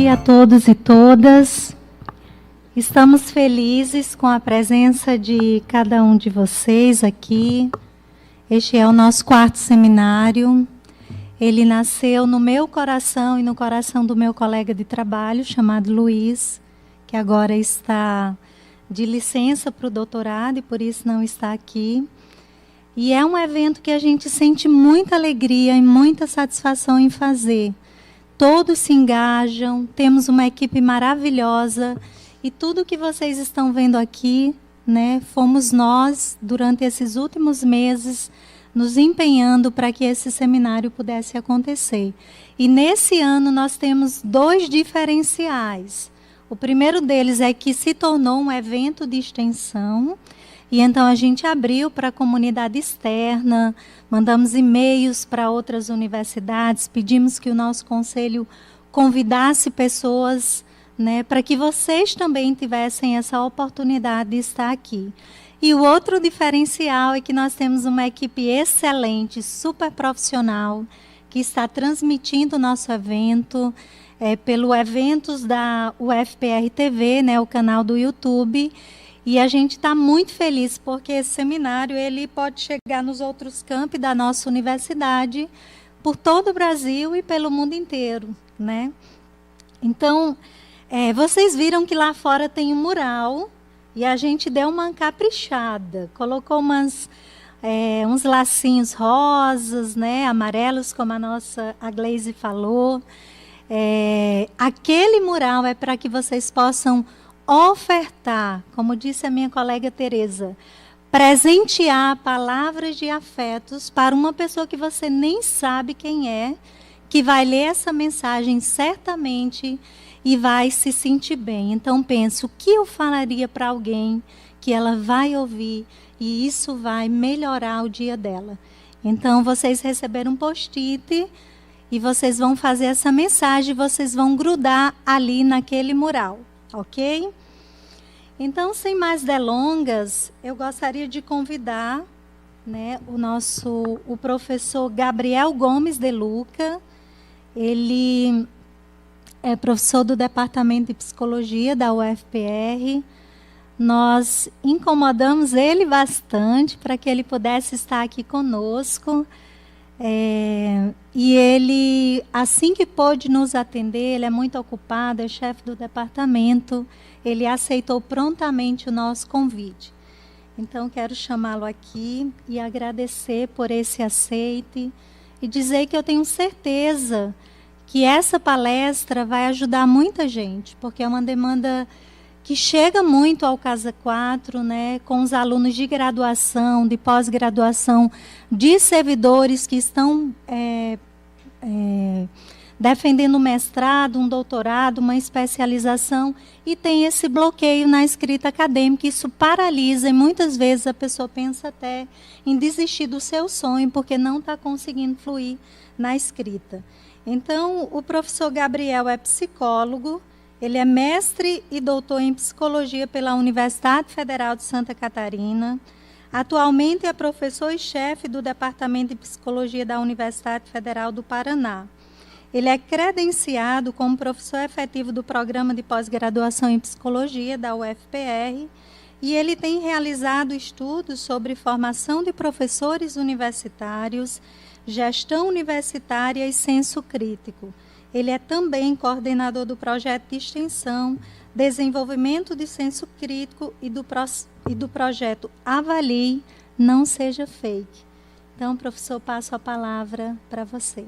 dia a todos e todas. Estamos felizes com a presença de cada um de vocês aqui. Este é o nosso quarto seminário. Ele nasceu no meu coração e no coração do meu colega de trabalho, chamado Luiz, que agora está de licença para o doutorado e por isso não está aqui. E é um evento que a gente sente muita alegria e muita satisfação em fazer. Todos se engajam, temos uma equipe maravilhosa e tudo que vocês estão vendo aqui, né, fomos nós, durante esses últimos meses, nos empenhando para que esse seminário pudesse acontecer. E nesse ano nós temos 2 diferenciais. O primeiro deles é que se tornou um evento de extensão, e então a gente abriu para a comunidade externa, mandamos e-mails para outras universidades, pedimos que o nosso conselho convidasse pessoas, né, para que vocês também tivessem essa oportunidade de estar aqui. E o outro diferencial é que nós temos uma equipe excelente, super profissional, que está transmitindo o nosso evento pelo Eventos da UFPR TV, né, o canal do YouTube. E a gente está muito feliz porque esse seminário ele pode chegar nos outros campi da nossa universidade, por todo o Brasil e pelo mundo inteiro, né? Então, vocês viram que lá fora tem um mural e a gente deu uma caprichada, colocou uns lacinhos rosas, né, amarelos, como a Gleise falou. Aquele mural é para que vocês possam ofertar, como disse a minha colega Tereza, presentear palavras de afetos para uma pessoa que você nem sabe quem é, que vai ler essa mensagem certamente e vai se sentir bem. Então pense, o que eu falaria para alguém que ela vai ouvir e isso vai melhorar o dia dela. Então vocês receberam um post-it e vocês vão fazer essa mensagem, vocês vão grudar ali naquele mural, ok? Então, sem mais delongas, eu gostaria de convidar, né, o professor Gabriel Gomes de Luca. Ele é professor do Departamento de Psicologia da UFPR. Nós incomodamos ele bastante para que ele pudesse estar aqui conosco. E ele, assim que pôde nos atender, ele é muito ocupado, é chefe do departamento, ele aceitou prontamente o nosso convite. Então, quero chamá-lo aqui e agradecer por esse aceite e dizer que eu tenho certeza que essa palestra vai ajudar muita gente, porque é uma demanda que chega muito ao Casa 4, né, com os alunos de graduação, de pós-graduação, de servidores que estão defendendo um mestrado, um doutorado, uma especialização, e tem esse bloqueio na escrita acadêmica. Isso paralisa e muitas vezes a pessoa pensa até em desistir do seu sonho, porque não está conseguindo fluir na escrita. Então, o professor Gabriel é psicólogo, ele é mestre e doutor em psicologia pela Universidade Federal de Santa Catarina. Atualmente é professor e chefe do Departamento de Psicologia da Universidade Federal do Paraná. Ele é credenciado como professor efetivo do Programa de Pós-Graduação em Psicologia da UFPR e ele tem realizado estudos sobre formação de professores universitários, gestão universitária e senso crítico. Ele é também coordenador do projeto de extensão, desenvolvimento de senso crítico e do projeto Avalie, Não Seja Fake. Então, professor, passo a palavra para você.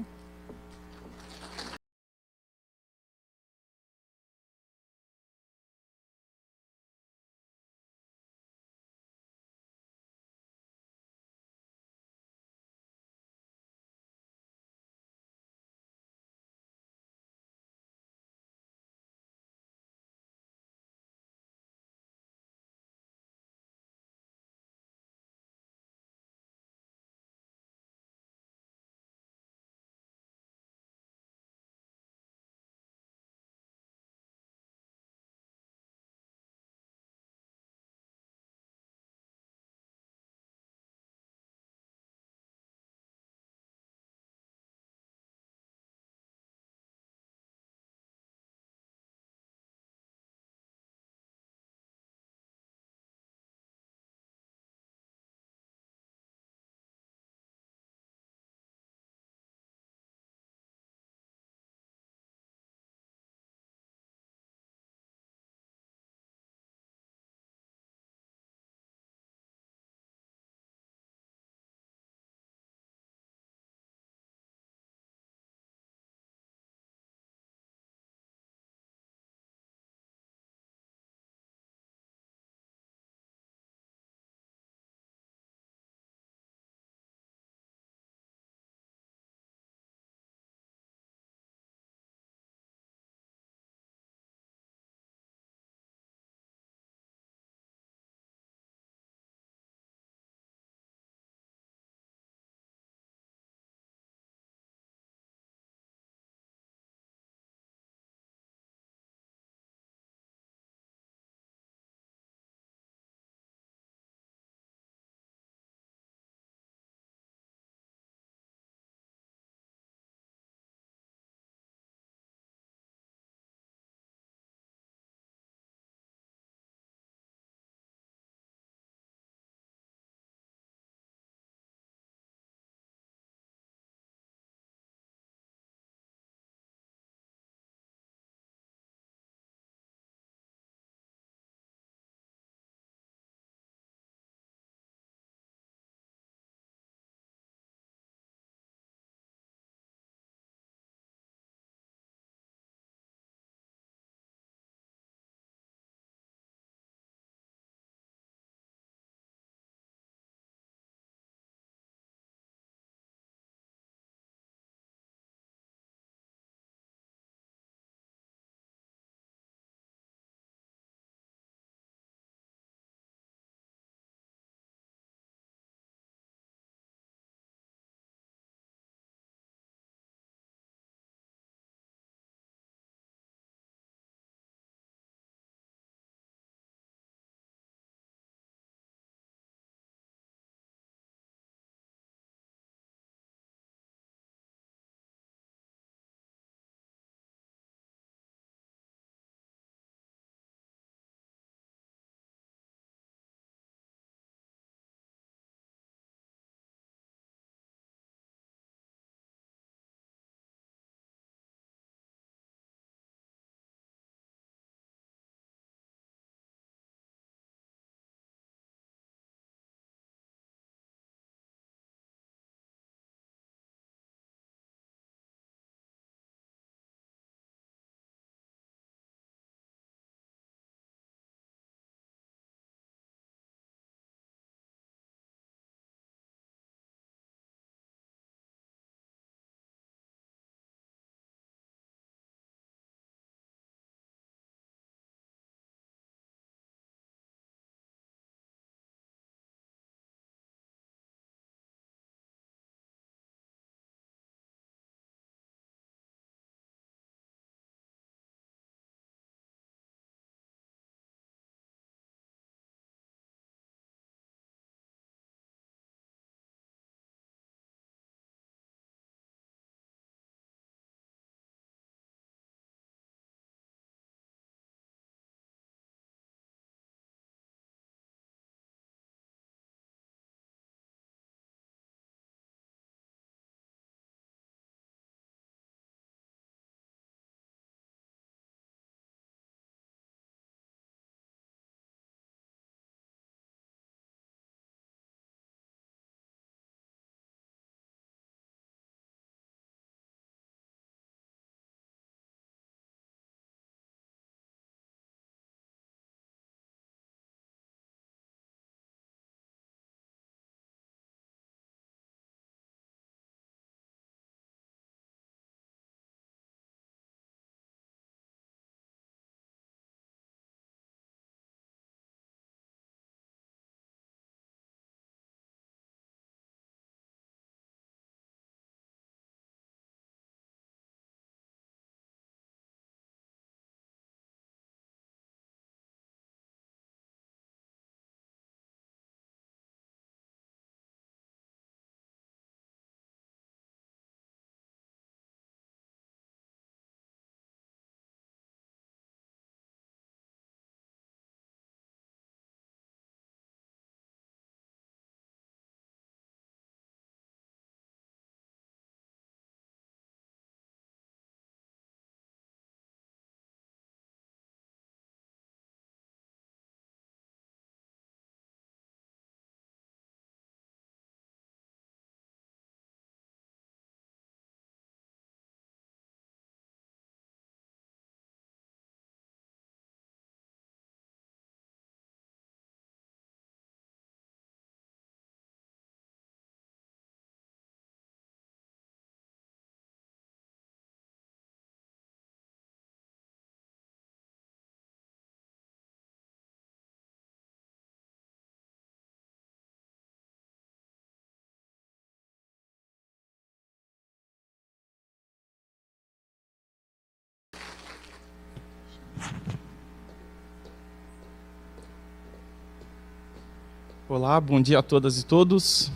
Olá, bom dia a todas e todos.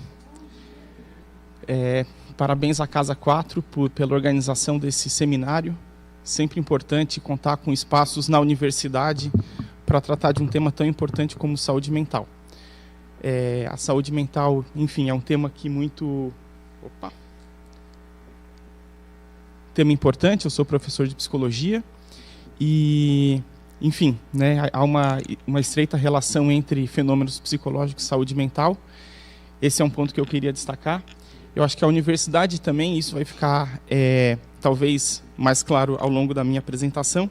Parabéns à Casa 4 pela organização desse seminário. Sempre importante contar com espaços na universidade para tratar de um tema tão importante como saúde mental. A saúde mental, enfim, é um tema que muito... Tema importante, eu sou professor de psicologia e, enfim, né, há uma estreita relação entre fenômenos psicológicos e saúde mental. Esse é um ponto que eu queria destacar. Eu acho que a universidade também, isso vai ficar talvez mais claro ao longo da minha apresentação,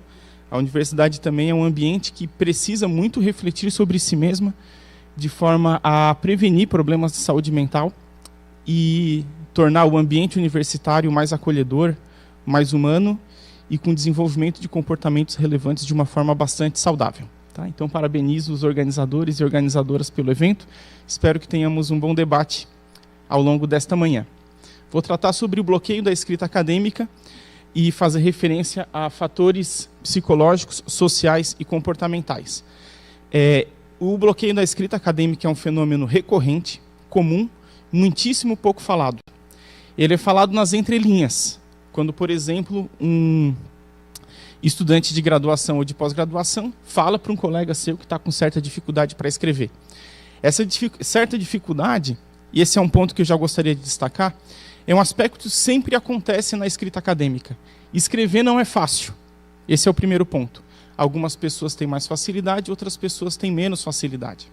a universidade também é um ambiente que precisa muito refletir sobre si mesma, de forma a prevenir problemas de saúde mental e tornar o ambiente universitário mais acolhedor, mais humano e com desenvolvimento de comportamentos relevantes de uma forma bastante saudável. Tá? Então, parabenizo os organizadores e organizadoras pelo evento. Espero que tenhamos um bom debate ao longo desta manhã. Vou tratar sobre o bloqueio da escrita acadêmica e fazer referência a fatores psicológicos, sociais e comportamentais. O bloqueio da escrita acadêmica é um fenômeno recorrente, comum, muitíssimo pouco falado. Ele é falado nas entrelinhas, quando, por exemplo, um estudante de graduação ou de pós-graduação fala para um colega seu que está com certa dificuldade para escrever. Essa certa dificuldade, e esse é um ponto que eu já gostaria de destacar, é um aspecto que sempre acontece na escrita acadêmica. Escrever não é fácil. Esse é o primeiro ponto. Algumas pessoas têm mais facilidade, outras pessoas têm menos facilidade.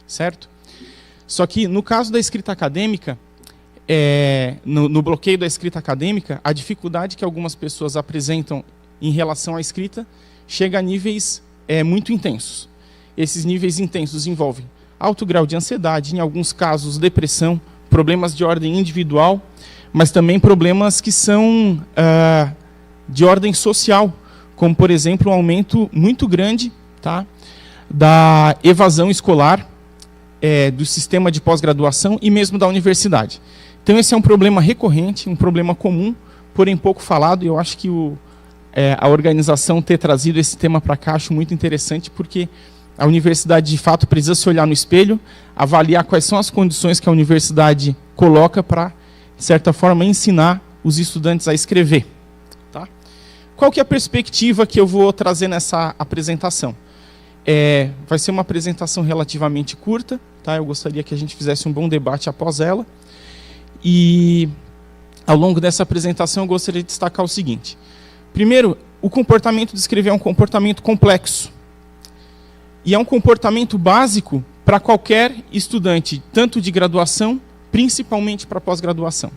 Certo? Só que, no caso da escrita acadêmica, no bloqueio da escrita acadêmica, a dificuldade que algumas pessoas apresentam em relação à escrita chega a níveis muito intensos. Esses níveis intensos envolvem alto grau de ansiedade, em alguns casos depressão, problemas de ordem individual, mas também problemas que são de ordem social, como, por exemplo, um aumento muito grande, tá, da evasão escolar, do sistema de pós-graduação e mesmo da universidade. Então, esse é um problema recorrente, um problema comum, porém pouco falado, e eu acho que a organização ter trazido esse tema para cá, acho muito interessante, porque a universidade, de fato, precisa se olhar no espelho, avaliar quais são as condições que a universidade coloca para, de certa forma, ensinar os estudantes a escrever. Tá? Qual que é a perspectiva que eu vou trazer nessa apresentação? Vai ser uma apresentação relativamente curta, tá? Eu gostaria que a gente fizesse um bom debate após ela. E, ao longo dessa apresentação, eu gostaria de destacar o seguinte. Primeiro, o comportamento de escrever é um comportamento complexo. E é um comportamento básico para qualquer estudante, tanto de graduação, principalmente para pós-graduação.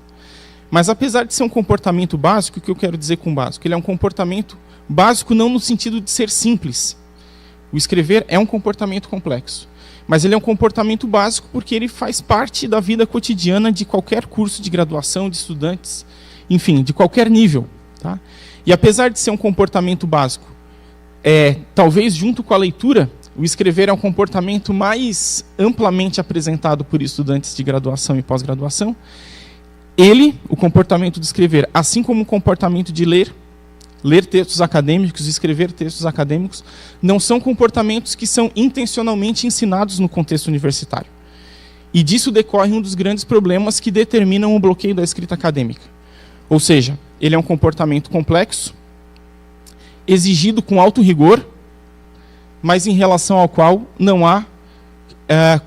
Mas, apesar de ser um comportamento básico, o que eu quero dizer com básico? Ele é um comportamento básico não no sentido de ser simples. O escrever é um comportamento complexo. Mas ele é um comportamento básico porque ele faz parte da vida cotidiana de qualquer curso de graduação, de estudantes, enfim, de qualquer nível. Tá? E apesar de ser um comportamento básico, talvez junto com a leitura, o escrever é um comportamento mais amplamente apresentado por estudantes de graduação e pós-graduação. O comportamento de escrever, assim como o comportamento de ler textos acadêmicos, escrever textos acadêmicos, não são comportamentos que são intencionalmente ensinados no contexto universitário. E disso decorre um dos grandes problemas que determinam o bloqueio da escrita acadêmica. Ou seja, ele é um comportamento complexo, exigido com alto rigor, mas em relação ao qual não há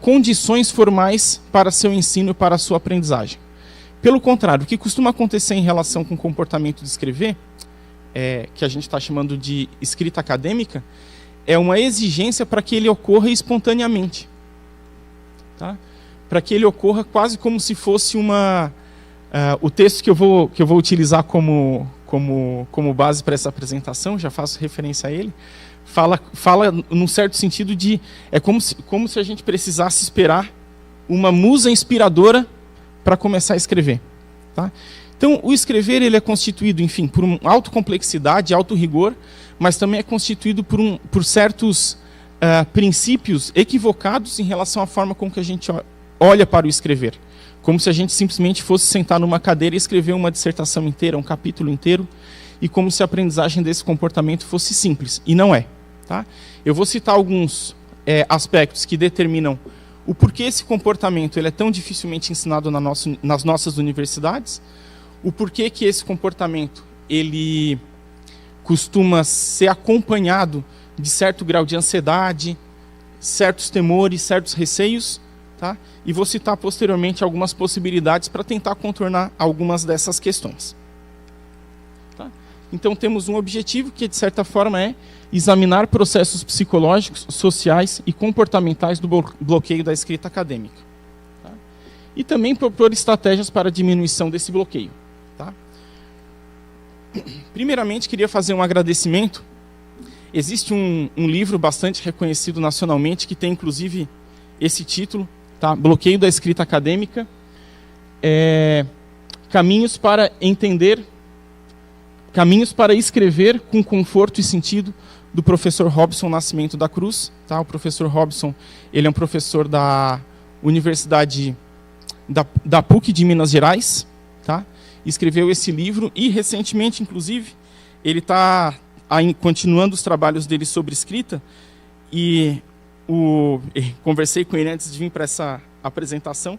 condições formais para seu ensino e para a sua aprendizagem. Pelo contrário, o que costuma acontecer em relação com o comportamento de escrever, que a gente está chamando de escrita acadêmica, é uma exigência para que ele ocorra espontaneamente. Tá? Para que ele ocorra quase como se fosse o texto que eu vou utilizar como base para essa apresentação, já faço referência a ele, fala num certo sentido de... É como se a gente precisasse esperar uma musa inspiradora para começar a escrever. Tá? Então, o escrever ele é constituído, enfim, por uma alta complexidade, alto rigor, mas também é constituído por certos princípios equivocados em relação à forma com que a gente olha para o escrever. Como se a gente simplesmente fosse sentar numa cadeira e escrever uma dissertação inteira, um capítulo inteiro, e como se a aprendizagem desse comportamento fosse simples. E não é. Tá? Eu vou citar alguns aspectos que determinam o porquê esse comportamento ele é tão dificilmente ensinado nas nossas universidades, o porquê que esse comportamento ele costuma ser acompanhado de certo grau de ansiedade, certos temores, certos receios, tá? E vou citar posteriormente algumas possibilidades para tentar contornar algumas dessas questões. Tá? Então temos um objetivo que, de certa forma, é examinar processos psicológicos, sociais e comportamentais do bloqueio da escrita acadêmica. Tá? E também propor estratégias para a diminuição desse bloqueio. Tá? Primeiramente, queria fazer um agradecimento. Existe um livro bastante reconhecido nacionalmente, que tem inclusive esse título, tá? Bloqueio da escrita acadêmica, caminhos para escrever com conforto e sentido, do professor Robson Nascimento da Cruz. Tá? O professor Robson, ele é um professor da Universidade da PUC de Minas Gerais, tá? Escreveu esse livro e recentemente, inclusive, ele está continuando os trabalhos dele sobre escrita e conversei com ele antes de vir para essa apresentação.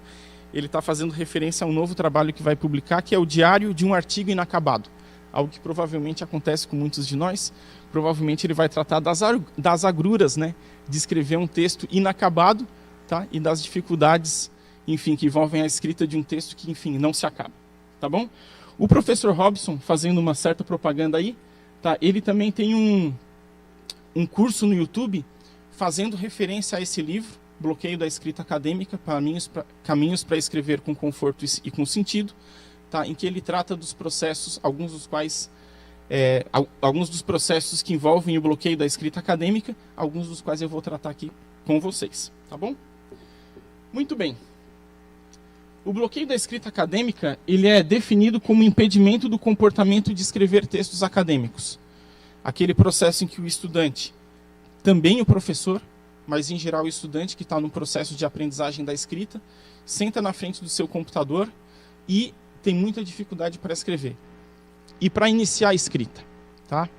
Ele está fazendo referência a um novo trabalho que vai publicar, que é o Diário de um Artigo Inacabado. Algo que provavelmente acontece com muitos de nós. Provavelmente ele vai tratar das agruras, né, de escrever um texto inacabado, tá? E das dificuldades, enfim, que envolvem a escrita de um texto que, enfim, não se acaba. Tá bom? O professor Robson, fazendo uma certa propaganda aí, tá? Ele também tem um curso no YouTube fazendo referência a esse livro, Bloqueio da Escrita Acadêmica, Caminhos para Escrever com Conforto e com Sentido, tá? Em que ele trata dos processos, alguns dos processos que envolvem o bloqueio da escrita acadêmica, alguns dos quais eu vou tratar aqui com vocês. Tá bom? Muito bem. O bloqueio da escrita acadêmica ele é definido como impedimento do comportamento de escrever textos acadêmicos. Aquele processo em que o estudante, também o professor, mas em geral o estudante que está no processo de aprendizagem da escrita, senta na frente do seu computador e tem muita dificuldade para escrever. E para iniciar a escrita. Tá?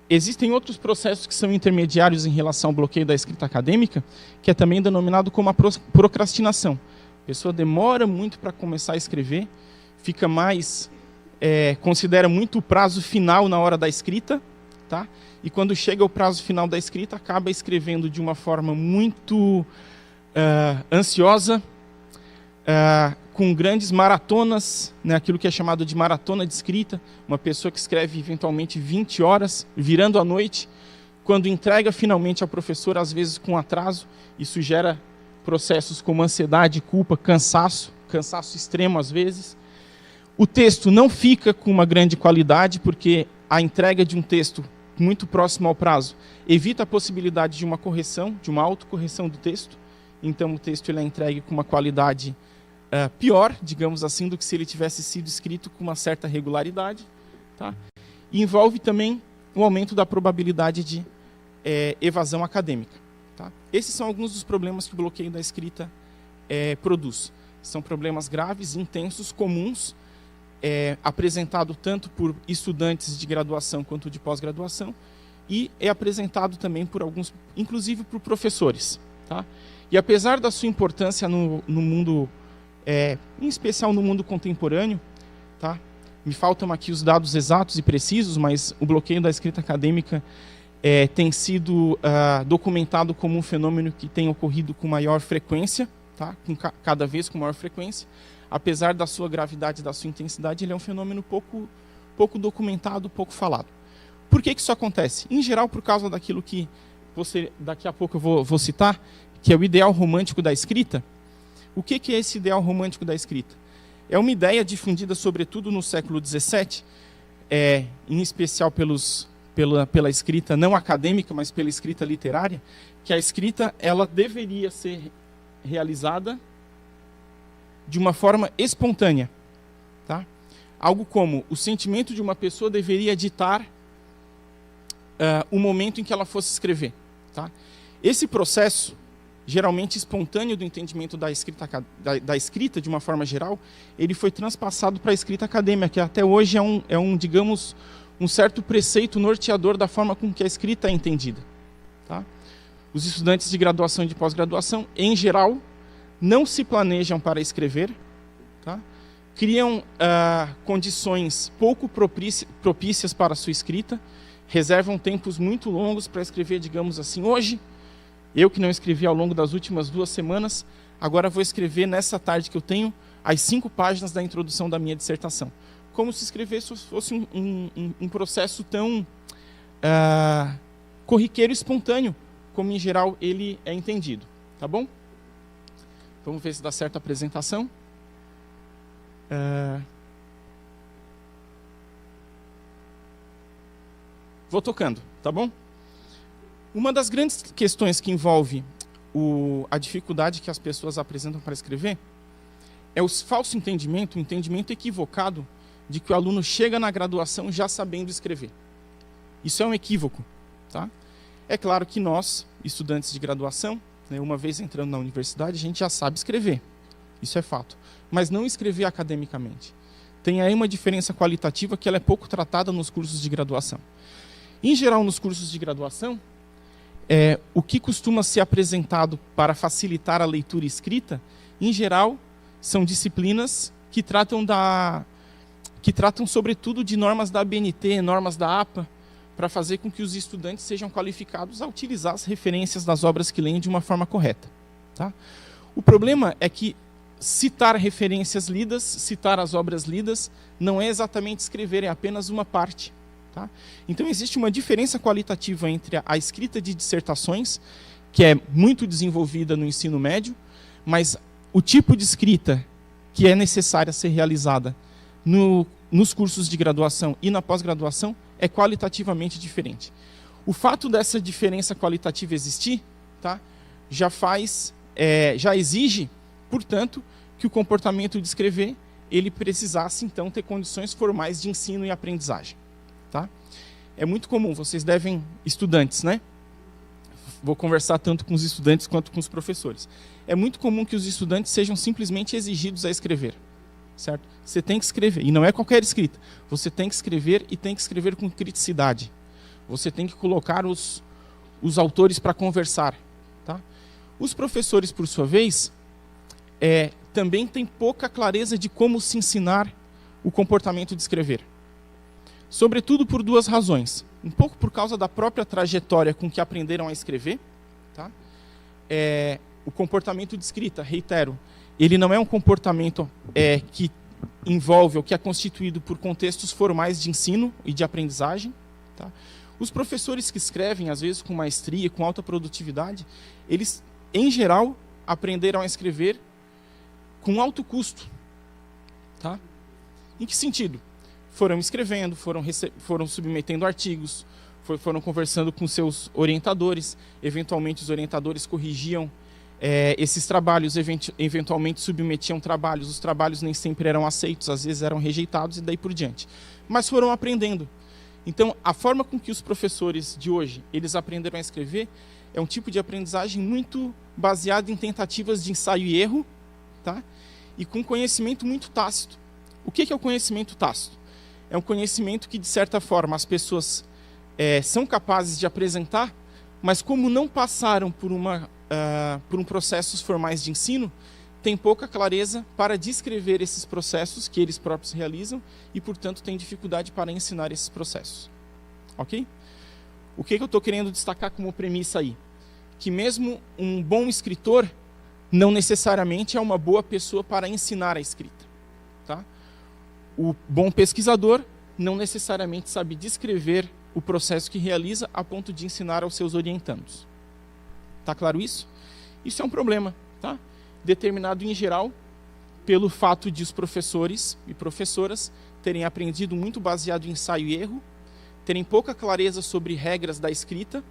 Existem outros processos que são intermediários em relação ao bloqueio da escrita acadêmica, que é também denominado como a procrastinação. A pessoa demora muito para começar a escrever, fica considera muito o prazo final na hora da escrita, tá? E quando chega o prazo final da escrita, acaba escrevendo de uma forma muito ansiosa, com grandes maratonas, né, aquilo que é chamado de maratona de escrita, uma pessoa que escreve eventualmente 20 horas, virando à noite, quando entrega finalmente ao professor, às vezes com atraso, isso gera processos como ansiedade, culpa, cansaço extremo às vezes. O texto não fica com uma grande qualidade, porque a entrega de um texto muito próximo ao prazo evita a possibilidade de uma correção, de uma autocorreção do texto. Então o texto ele é entregue com uma qualidade pior, digamos assim, do que se ele tivesse sido escrito com uma certa regularidade. Tá? E envolve também o aumento da probabilidade de evasão acadêmica. Tá? Esses são alguns dos problemas que o bloqueio da escrita produz. São problemas graves, intensos, comuns, apresentado tanto por estudantes de graduação quanto de pós-graduação, e é apresentado também por alguns, inclusive por professores. Tá? E apesar da sua importância no mundo, em especial no mundo contemporâneo, tá? Me faltam aqui os dados exatos e precisos, mas o bloqueio da escrita acadêmica tem sido documentado como um fenômeno que tem ocorrido com maior frequência, tá? Cada vez com maior frequência. Apesar da sua gravidade, da sua intensidade, ele é um fenômeno pouco documentado, pouco falado. Por que isso acontece? Em geral, por causa daquilo que daqui a pouco eu vou citar, que é o ideal romântico da escrita. O que é esse ideal romântico da escrita? É uma ideia difundida, sobretudo, no século XVII, em especial pela escrita não acadêmica, mas pela escrita literária, que a escrita ela deveria ser realizada de uma forma espontânea. Tá? Algo como o sentimento de uma pessoa deveria ditar o momento em que ela fosse escrever. Tá? Esse processo, geralmente espontâneo do entendimento da escrita de uma forma geral, ele foi transpassado para a escrita acadêmica, que até hoje digamos, um certo preceito norteador da forma com que a escrita é entendida. Tá? Os estudantes de graduação e de pós-graduação, em geral, não se planejam para escrever, tá? Criam condições pouco propícias para a sua escrita, reservam tempos muito longos para escrever, digamos assim, hoje, eu que não escrevi ao longo das últimas 2 semanas, agora vou escrever nessa tarde que eu tenho as 5 páginas da introdução da minha dissertação. Como se escrever fosse um processo tão corriqueiro e espontâneo, como em geral ele é entendido. Tá bom? Vamos ver se dá certo a apresentação. Vou tocando, tá bom? Uma das grandes questões que envolve a dificuldade que as pessoas apresentam para escrever é o falso entendimento, o entendimento equivocado de que o aluno chega na graduação já sabendo escrever. Isso é um equívoco, tá? É claro que nós, estudantes de graduação, né, uma vez entrando na universidade, a gente já sabe escrever. Isso é fato. Mas não escrever academicamente. Tem aí uma diferença qualitativa que ela é pouco tratada nos cursos de graduação. Em geral, nos cursos de graduação, o que costuma ser apresentado para facilitar a leitura escrita, em geral, são disciplinas que tratam sobretudo de normas da ABNT, normas da APA, para fazer com que os estudantes sejam qualificados a utilizar as referências das obras que leem de uma forma correta. Tá? O problema é que citar referências lidas, citar as obras lidas, não é exatamente escrever, é apenas uma parte. Tá? Então existe uma diferença qualitativa entre a escrita de dissertações, que é muito desenvolvida no ensino médio, mas o tipo de escrita que é necessária ser realizada nos cursos de graduação e na pós-graduação é qualitativamente diferente. O fato dessa diferença qualitativa existir, tá, já exige, portanto, que o comportamento de escrever ele precisasse, então, ter condições formais de ensino e aprendizagem. Tá? É muito comum, estudantes, né? Vou conversar tanto com os estudantes quanto com os professores. É muito comum que os estudantes sejam simplesmente exigidos a escrever. Certo? Você tem que escrever, e não é qualquer escrita. Você tem que escrever e tem que escrever com criticidade. Você tem que colocar os autores para conversar. Tá? Os professores, por sua vez, também têm pouca clareza de como se ensinar o comportamento de escrever. Sobretudo por 2 razões. Um pouco por causa da própria trajetória com que aprenderam a escrever. Tá? O comportamento de escrita, reitero, ele não é um comportamento que envolve ou que é constituído por contextos formais de ensino e de aprendizagem. Tá? Os professores que escrevem, às vezes com maestria, com alta produtividade, eles, em geral, aprenderam a escrever com alto custo. Tá? Em que sentido? Foram escrevendo, foram submetendo artigos, foram conversando com seus orientadores, eventualmente os orientadores corrigiam esses trabalhos, eventualmente submetiam trabalhos, os trabalhos nem sempre eram aceitos, às vezes eram rejeitados e daí por diante. Mas foram aprendendo. Então, a forma com que os professores de hoje, eles aprenderam a escrever, é um tipo de aprendizagem muito baseado em tentativas de ensaio e erro, tá? E com conhecimento muito tácito. O que é o conhecimento tácito? É um conhecimento que, de certa forma, as pessoas são capazes de apresentar, mas como não passaram por processos formais de ensino, tem pouca clareza para descrever esses processos que eles próprios realizam e, portanto, tem dificuldade para ensinar esses processos. Ok? O que eu estou querendo destacar como premissa aí? Que mesmo um bom escritor não necessariamente é uma boa pessoa para ensinar a escrita. Tá? O bom pesquisador não necessariamente sabe descrever o processo que realiza a ponto de ensinar aos seus orientandos. Está claro isso? Isso é um problema, tá? Determinado em geral pelo fato de os professores e professoras terem aprendido muito baseado em ensaio e erro, terem pouca clareza sobre regras da escrita,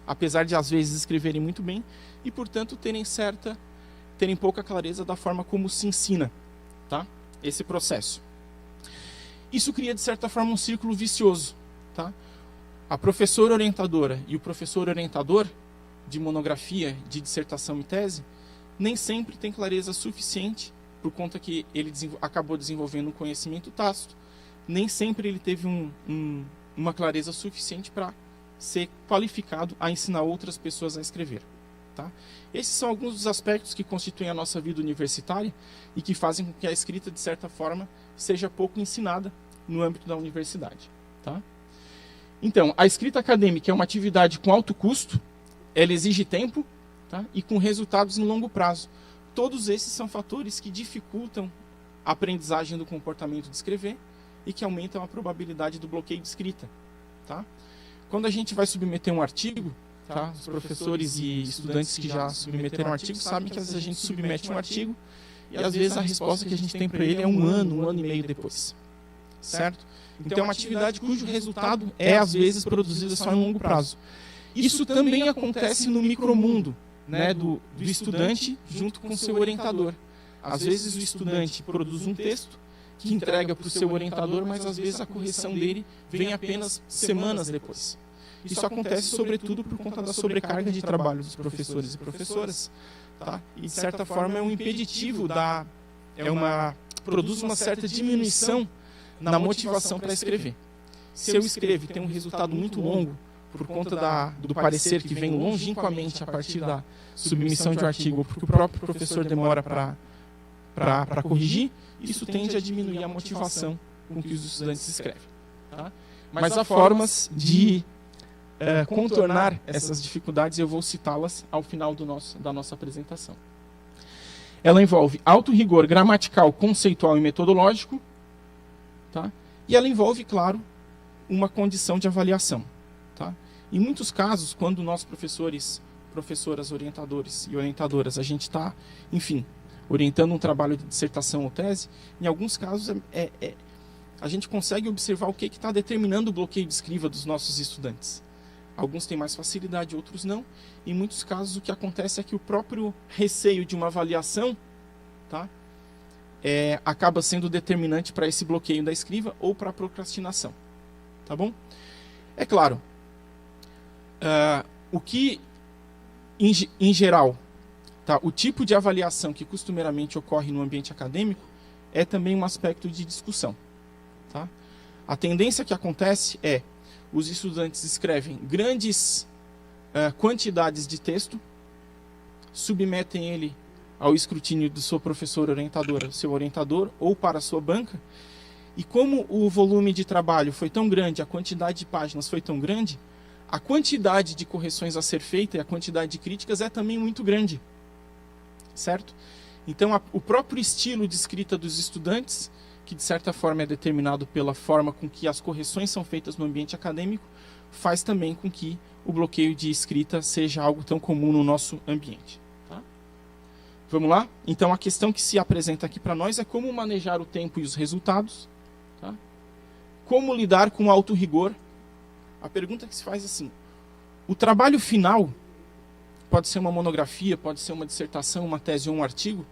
apesar de às vezes escreverem muito bem, e portanto terem pouca clareza da forma como se ensina, tá? Esse processo. Isso cria, de certa forma, um círculo vicioso, tá? A professora orientadora e o professor orientador de monografia, de dissertação e tese, nem sempre tem clareza suficiente, por conta que ele acabou desenvolvendo um conhecimento tácito, nem sempre ele teve uma clareza suficiente para ser qualificado a ensinar outras pessoas a escrever. Tá? Esses são alguns dos aspectos que constituem a nossa vida universitária e que fazem com que a escrita, de certa forma, seja pouco ensinada no âmbito da universidade. Tá? Então, a escrita acadêmica é uma atividade com alto custo, ela exige tempo, tá? E com resultados em longo prazo. Todos esses são fatores que dificultam a aprendizagem do comportamento de escrever e que aumentam a probabilidade do bloqueio de escrita. Tá? Quando a gente vai submeter um artigo, tá? Os professores e estudantes que já submeteram artigos sabem que às vezes a gente submete um artigo e às vezes a resposta que a gente tem para ele é um ano e meio depois. Certo? Então é uma atividade cujo resultado é às vezes produzido só em longo prazo. Isso também acontece no micromundo, né, do estudante junto com o seu orientador. Às vezes o estudante produz um texto que entrega para o seu orientador, mas às vezes a correção dele vem apenas semanas depois. Isso acontece sobretudo por conta da sobrecarga de trabalho dos professores e professoras, tá? E de certa forma é um impeditivo, produz uma certa diminuição na motivação para escrever. Se eu escrevo e tenho um resultado muito longo, por conta do parecer que vem longínquamente a partir da submissão de um artigo, ou porque o próprio professor demora para corrigir, isso tende a diminuir a motivação com que os estudantes escrevem. Tá? Mas há formas de contornar essas dificuldades, eu vou citá-las ao final da nossa apresentação. Ela envolve alto rigor gramatical, conceitual e metodológico, tá? E ela envolve, claro, uma condição de avaliação. Tá? Em muitos casos, quando nós professores, professoras, orientadores e orientadoras, a gente está, enfim, orientando um trabalho de dissertação ou tese, em alguns casos a gente consegue observar o que está determinando o bloqueio de escrita dos nossos estudantes. Alguns têm mais facilidade, outros não. Em muitos casos, o que acontece é que o próprio receio de uma avaliação, tá, acaba sendo determinante para esse bloqueio da escrita ou para a procrastinação. Tá bom? É claro, o que, em geral, tá, o tipo de avaliação que costumeiramente ocorre no ambiente acadêmico é também um aspecto de discussão. Tá? A tendência que acontece é os estudantes escrevem grandes quantidades de texto, submetem ele ao escrutínio do seu professor orientador, seu orientador, ou para a sua banca, e como o volume de trabalho foi tão grande, a quantidade de páginas foi tão grande, a quantidade de correções a ser feita e a quantidade de críticas é também muito grande. Certo? Então, o próprio estilo de escrita dos estudantes, que de certa forma é determinado pela forma com que as correções são feitas no ambiente acadêmico, faz também com que o bloqueio de escrita seja algo tão comum no nosso ambiente. Tá? Vamos lá? Então, a questão que se apresenta aqui para nós é como manejar o tempo e os resultados. Tá? Como lidar com o alto rigor? A pergunta que se faz é assim: o trabalho final pode ser uma monografia, pode ser uma dissertação, uma tese ou um artigo,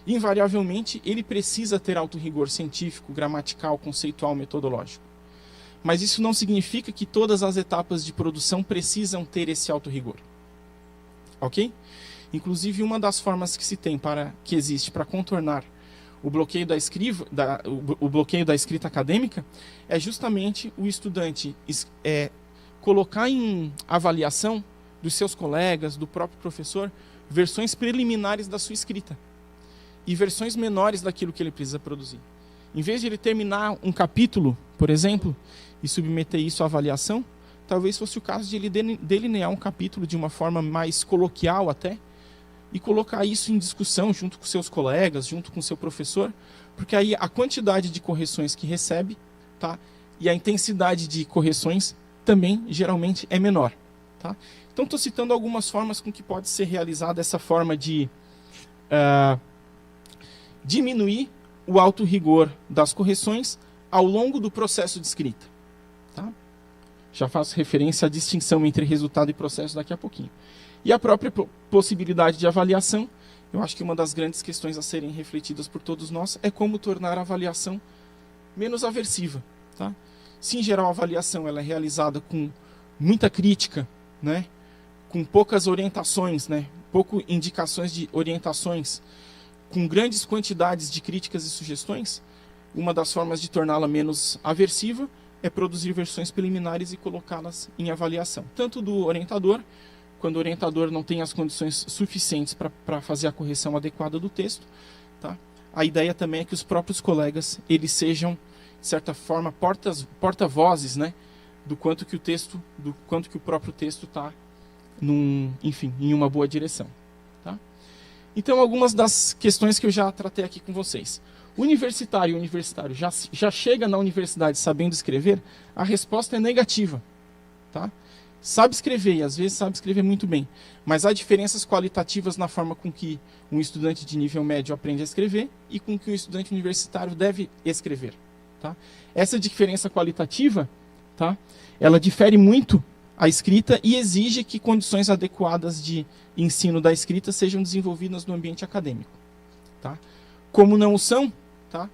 invariavelmente ele precisa ter alto rigor científico, gramatical, conceitual, metodológico. Mas isso não significa que todas as etapas de produção precisam ter esse alto rigor. Ok? Inclusive, uma das formas que existe para contornar o bloqueio o bloqueio da escrita acadêmica é justamente o estudante colocar em avaliação dos seus colegas, do próprio professor, versões preliminares da sua escrita e versões menores daquilo que ele precisa produzir. Em vez de ele terminar um capítulo, por exemplo, e submeter isso à avaliação, talvez fosse o caso de ele delinear um capítulo de uma forma mais coloquial até, e colocar isso em discussão junto com seus colegas, junto com seu professor, porque aí a quantidade de correções que recebe, tá, e a intensidade de correções também geralmente é menor. Tá? Então estou citando algumas formas com que pode ser realizada essa forma de diminuir o alto rigor das correções ao longo do processo de escrita. Tá? Já faço referência à distinção entre resultado e processo daqui a pouquinho. E a própria possibilidade de avaliação, eu acho que uma das grandes questões a serem refletidas por todos nós é como tornar a avaliação menos aversiva. Tá? Se em geral a avaliação ela é realizada com muita crítica, né, com poucas orientações, né, pouco indicações de orientações, com grandes quantidades de críticas e sugestões, uma das formas de torná-la menos aversiva é produzir versões preliminares e colocá-las em avaliação, tanto do orientador quando o orientador não tem as condições suficientes para fazer a correção adequada do texto, tá? A ideia também é que os próprios colegas eles sejam, de certa forma, porta-vozes, né, do quanto que o próprio texto está, enfim, em uma boa direção. Tá? Então, algumas das questões que eu já tratei aqui com vocês. O universitário já chega na universidade sabendo escrever? A resposta é negativa. Tá? Sabe escrever, e às vezes sabe escrever muito bem, mas há diferenças qualitativas na forma com que um estudante de nível médio aprende a escrever e com que um estudante universitário deve escrever. Tá? Essa diferença qualitativa, tá, ela difere muito a escrita e exige que condições adequadas de ensino da escrita sejam desenvolvidas no ambiente acadêmico. Tá? Como não o são, tá,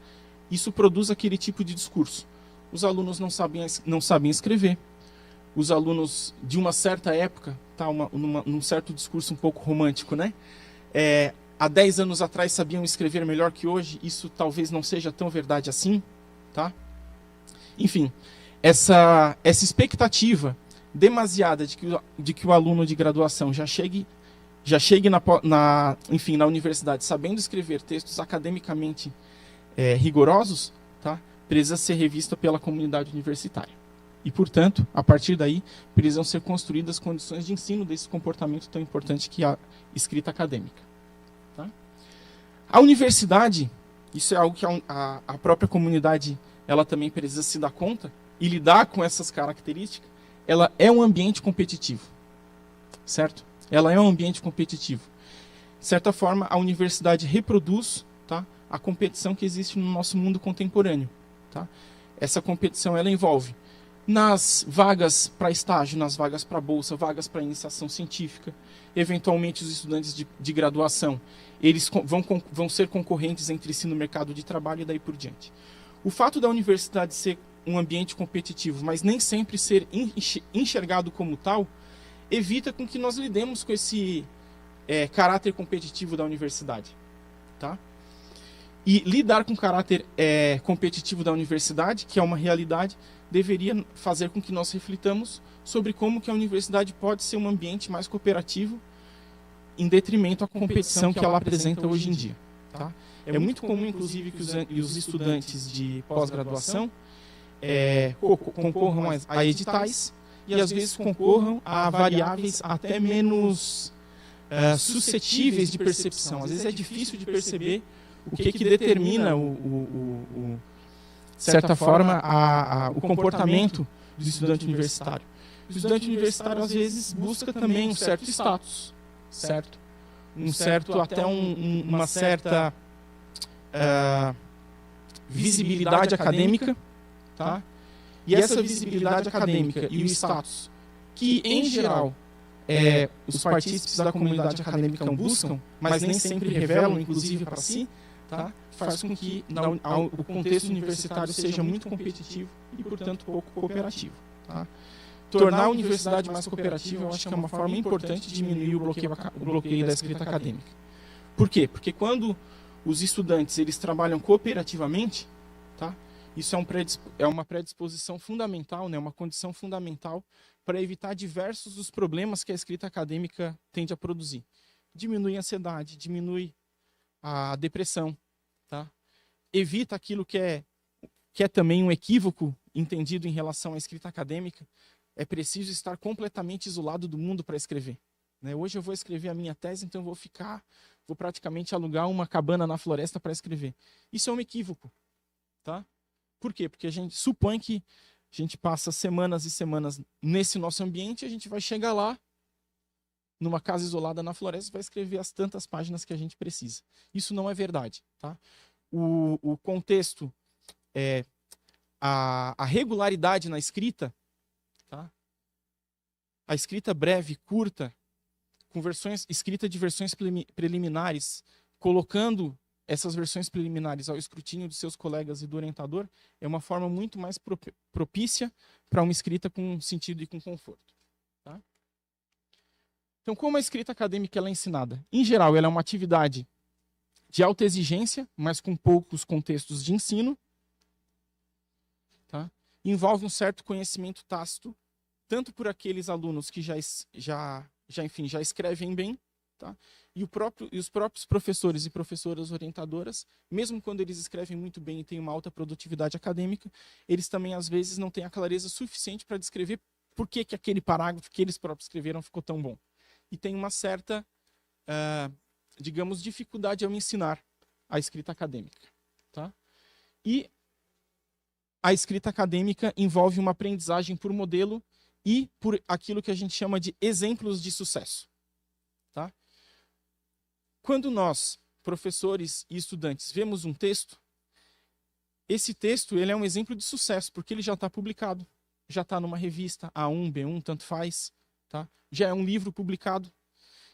isso produz aquele tipo de discurso. Os alunos não sabem escrever. Os alunos de uma certa época, tá, num certo discurso um pouco romântico, né? Há 10 anos atrás sabiam escrever melhor que hoje, isso talvez não seja tão verdade assim. Tá? Enfim, essa expectativa demasiada de que o aluno de graduação já chegue na universidade sabendo escrever textos academicamente rigorosos, tá? Precisa ser revista pela comunidade universitária. E, portanto, a partir daí, precisam ser construídas condições de ensino desse comportamento tão importante que é a escrita acadêmica. Tá? A universidade, isso é algo que a própria comunidade ela também precisa se dar conta e lidar com essas características, ela é um ambiente competitivo. Certo? Ela é um ambiente competitivo. De certa forma, a universidade reproduz, tá, a competição que existe no nosso mundo contemporâneo. Tá? Essa competição ela envolve nas vagas para estágio, nas vagas para bolsa, vagas para iniciação científica. Eventualmente, os estudantes de graduação eles vão ser concorrentes entre si no mercado de trabalho e daí por diante. O fato da universidade ser um ambiente competitivo, mas nem sempre ser enxergado como tal, evita com que nós lidemos com esse caráter competitivo da universidade. Tá? E lidar com o caráter competitivo da universidade, que é uma realidade, deveria fazer com que nós reflitamos sobre como que a universidade pode ser um ambiente mais cooperativo em detrimento à competição que ela apresenta hoje em dia. Tá? É muito comum, inclusive, que os estudantes de pós-graduação concorram a editais e, às vezes, concorram a variáveis até menos suscetíveis de percepção. Às vezes é difícil de perceber o que determina, de certa forma, o comportamento do estudante universitário. O estudante universitário, às vezes, busca também um certo status, certo? Uma certa visibilidade acadêmica, tá? E essa visibilidade acadêmica e o status, que, em geral, os partícipes da comunidade acadêmica buscam, mas nem sempre revelam, inclusive para si, tá? Faz com que o contexto universitário seja muito competitivo e, portanto, pouco cooperativo. Tá? Tornar a universidade mais cooperativa, eu acho que é uma forma importante de diminuir o bloqueio da escrita acadêmica. Por quê? Porque quando os estudantes eles trabalham cooperativamente, tá? Isso é uma predisposição fundamental, né? Uma condição fundamental para evitar diversos dos problemas que a escrita acadêmica tende a produzir. Diminui a ansiedade, diminui a depressão, tá? Evita aquilo que é também um equívoco entendido em relação à escrita acadêmica. É preciso estar completamente isolado do mundo para escrever. Né? Hoje eu vou escrever a minha tese, então eu vou praticamente alugar uma cabana na floresta para escrever. Isso é um equívoco. Tá? Por quê? Porque a gente supõe que a gente passa semanas e semanas nesse nosso ambiente e a gente vai chegar lá, numa casa isolada na floresta, e vai escrever as tantas páginas que a gente precisa. Isso não é verdade. Tá? O contexto, a regularidade na escrita, tá? A escrita breve, curta, com escrita de versões preliminares, colocando essas versões preliminares ao escrutínio de seus colegas e do orientador, é uma forma muito mais propícia para uma escrita com sentido e com conforto. Tá? Então, como a escrita acadêmica ela é ensinada? Em geral, ela é uma atividade de alta exigência, mas com poucos contextos de ensino. Tá? Envolve um certo conhecimento tácito, tanto por aqueles alunos que já já escrevem bem, tá? E os próprios professores e professoras orientadoras, mesmo quando eles escrevem muito bem e têm uma alta produtividade acadêmica, eles também, às vezes, não têm a clareza suficiente para descrever por que aquele parágrafo que eles próprios escreveram ficou tão bom. E tem uma certa, digamos, dificuldade ao ensinar a escrita acadêmica. Tá? E a escrita acadêmica envolve uma aprendizagem por modelo e por aquilo que a gente chama de exemplos de sucesso. Tá? Quando nós, professores e estudantes, vemos um texto, esse texto ele é um exemplo de sucesso, porque ele já está publicado, já está numa revista, A1, B1, tanto faz, tá? Já é um livro publicado.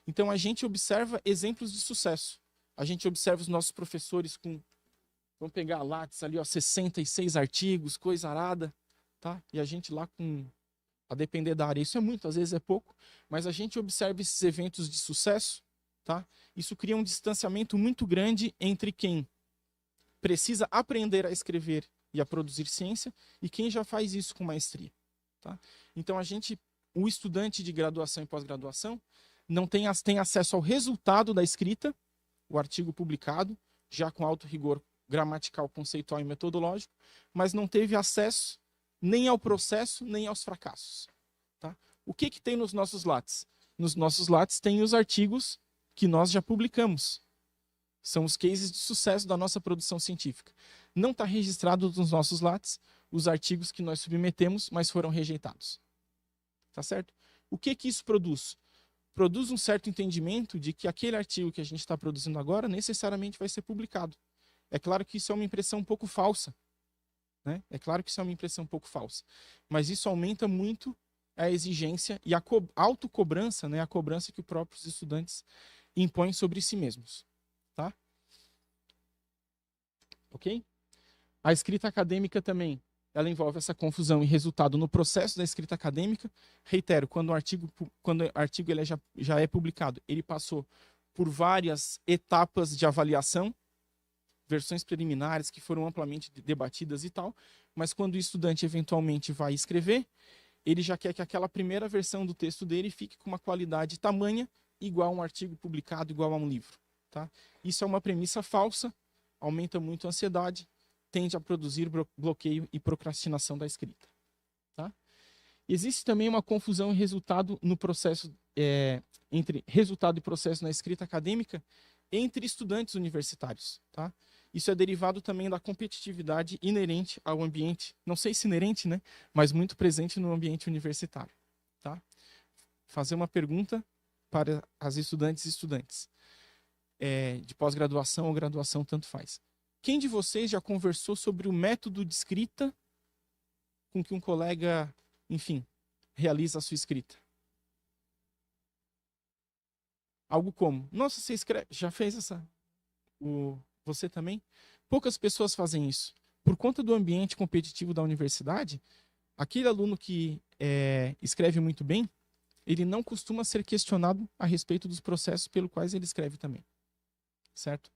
Então a gente observa exemplos de sucesso. A gente observa os nossos professores com, vamos pegar Lattes ali, ó, 66 artigos, coisa arada, tá? E a gente lá com, a depender da área, isso é muito, às vezes é pouco, mas a gente observa esses eventos de sucesso, tá? Isso cria um distanciamento muito grande entre quem precisa aprender a escrever e a produzir ciência e quem já faz isso com maestria. Tá? Então, o estudante de graduação e pós-graduação não tem acesso ao resultado da escrita, o artigo publicado, já com alto rigor gramatical, conceitual e metodológico, mas não teve acesso nem ao processo, nem aos fracassos. Tá? O que tem nos nossos Lattes? Nos nossos Lattes tem os artigos que nós já publicamos. São os cases de sucesso da nossa produção científica. Não está registrado nos nossos Lattes os artigos que nós submetemos, mas foram rejeitados. Tá certo? O que isso produz? Produz um certo entendimento de que aquele artigo que a gente está produzindo agora necessariamente vai ser publicado. É claro que isso é uma impressão um pouco falsa. Né? É claro que isso é uma impressão um pouco falsa. Mas isso aumenta muito a exigência e a autocobrança, né? A cobrança que os próprios estudantes impõem sobre si mesmos. Tá? Ok? A escrita acadêmica também, ela envolve essa confusão e resultado no processo da escrita acadêmica. Reitero, quando o artigo ele já é publicado, ele passou por várias etapas de avaliação, versões preliminares que foram amplamente debatidas e tal, mas quando o estudante eventualmente vai escrever, ele já quer que aquela primeira versão do texto dele fique com uma qualidade tamanha igual a um artigo publicado, igual a um livro. Tá? Isso é uma premissa falsa, aumenta muito a ansiedade, tende a produzir bloqueio e procrastinação da escrita. Tá? Existe também uma confusão em resultado no processo, entre resultado e processo na escrita acadêmica entre estudantes universitários. Tá? Isso é derivado também da competitividade inerente ao ambiente, não sei se inerente, né, mas muito presente no ambiente universitário. Tá? Fazer uma pergunta para as estudantes e estudantes. De pós-graduação ou graduação, tanto faz. Quem de vocês já conversou sobre o método de escrita com que um colega, enfim, realiza a sua escrita? Algo como, nossa, você escreve, já fez você também? Poucas pessoas fazem isso. Por conta do ambiente competitivo da universidade, aquele aluno que escreve muito bem, ele não costuma ser questionado a respeito dos processos pelos quais ele escreve também. Certo?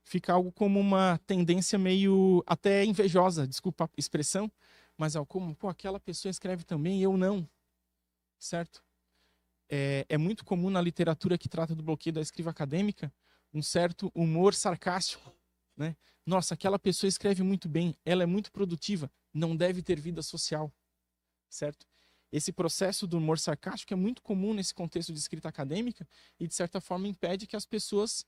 Fica algo como uma tendência meio até invejosa, desculpa a expressão, mas como, aquela pessoa escreve também e eu não. Certo? É muito comum na literatura que trata do bloqueio da escrita acadêmica um certo humor sarcástico. Né? Nossa, aquela pessoa escreve muito bem, ela é muito produtiva, não deve ter vida social. Certo? Esse processo do humor sarcástico é muito comum nesse contexto de escrita acadêmica e, de certa forma, impede que as pessoas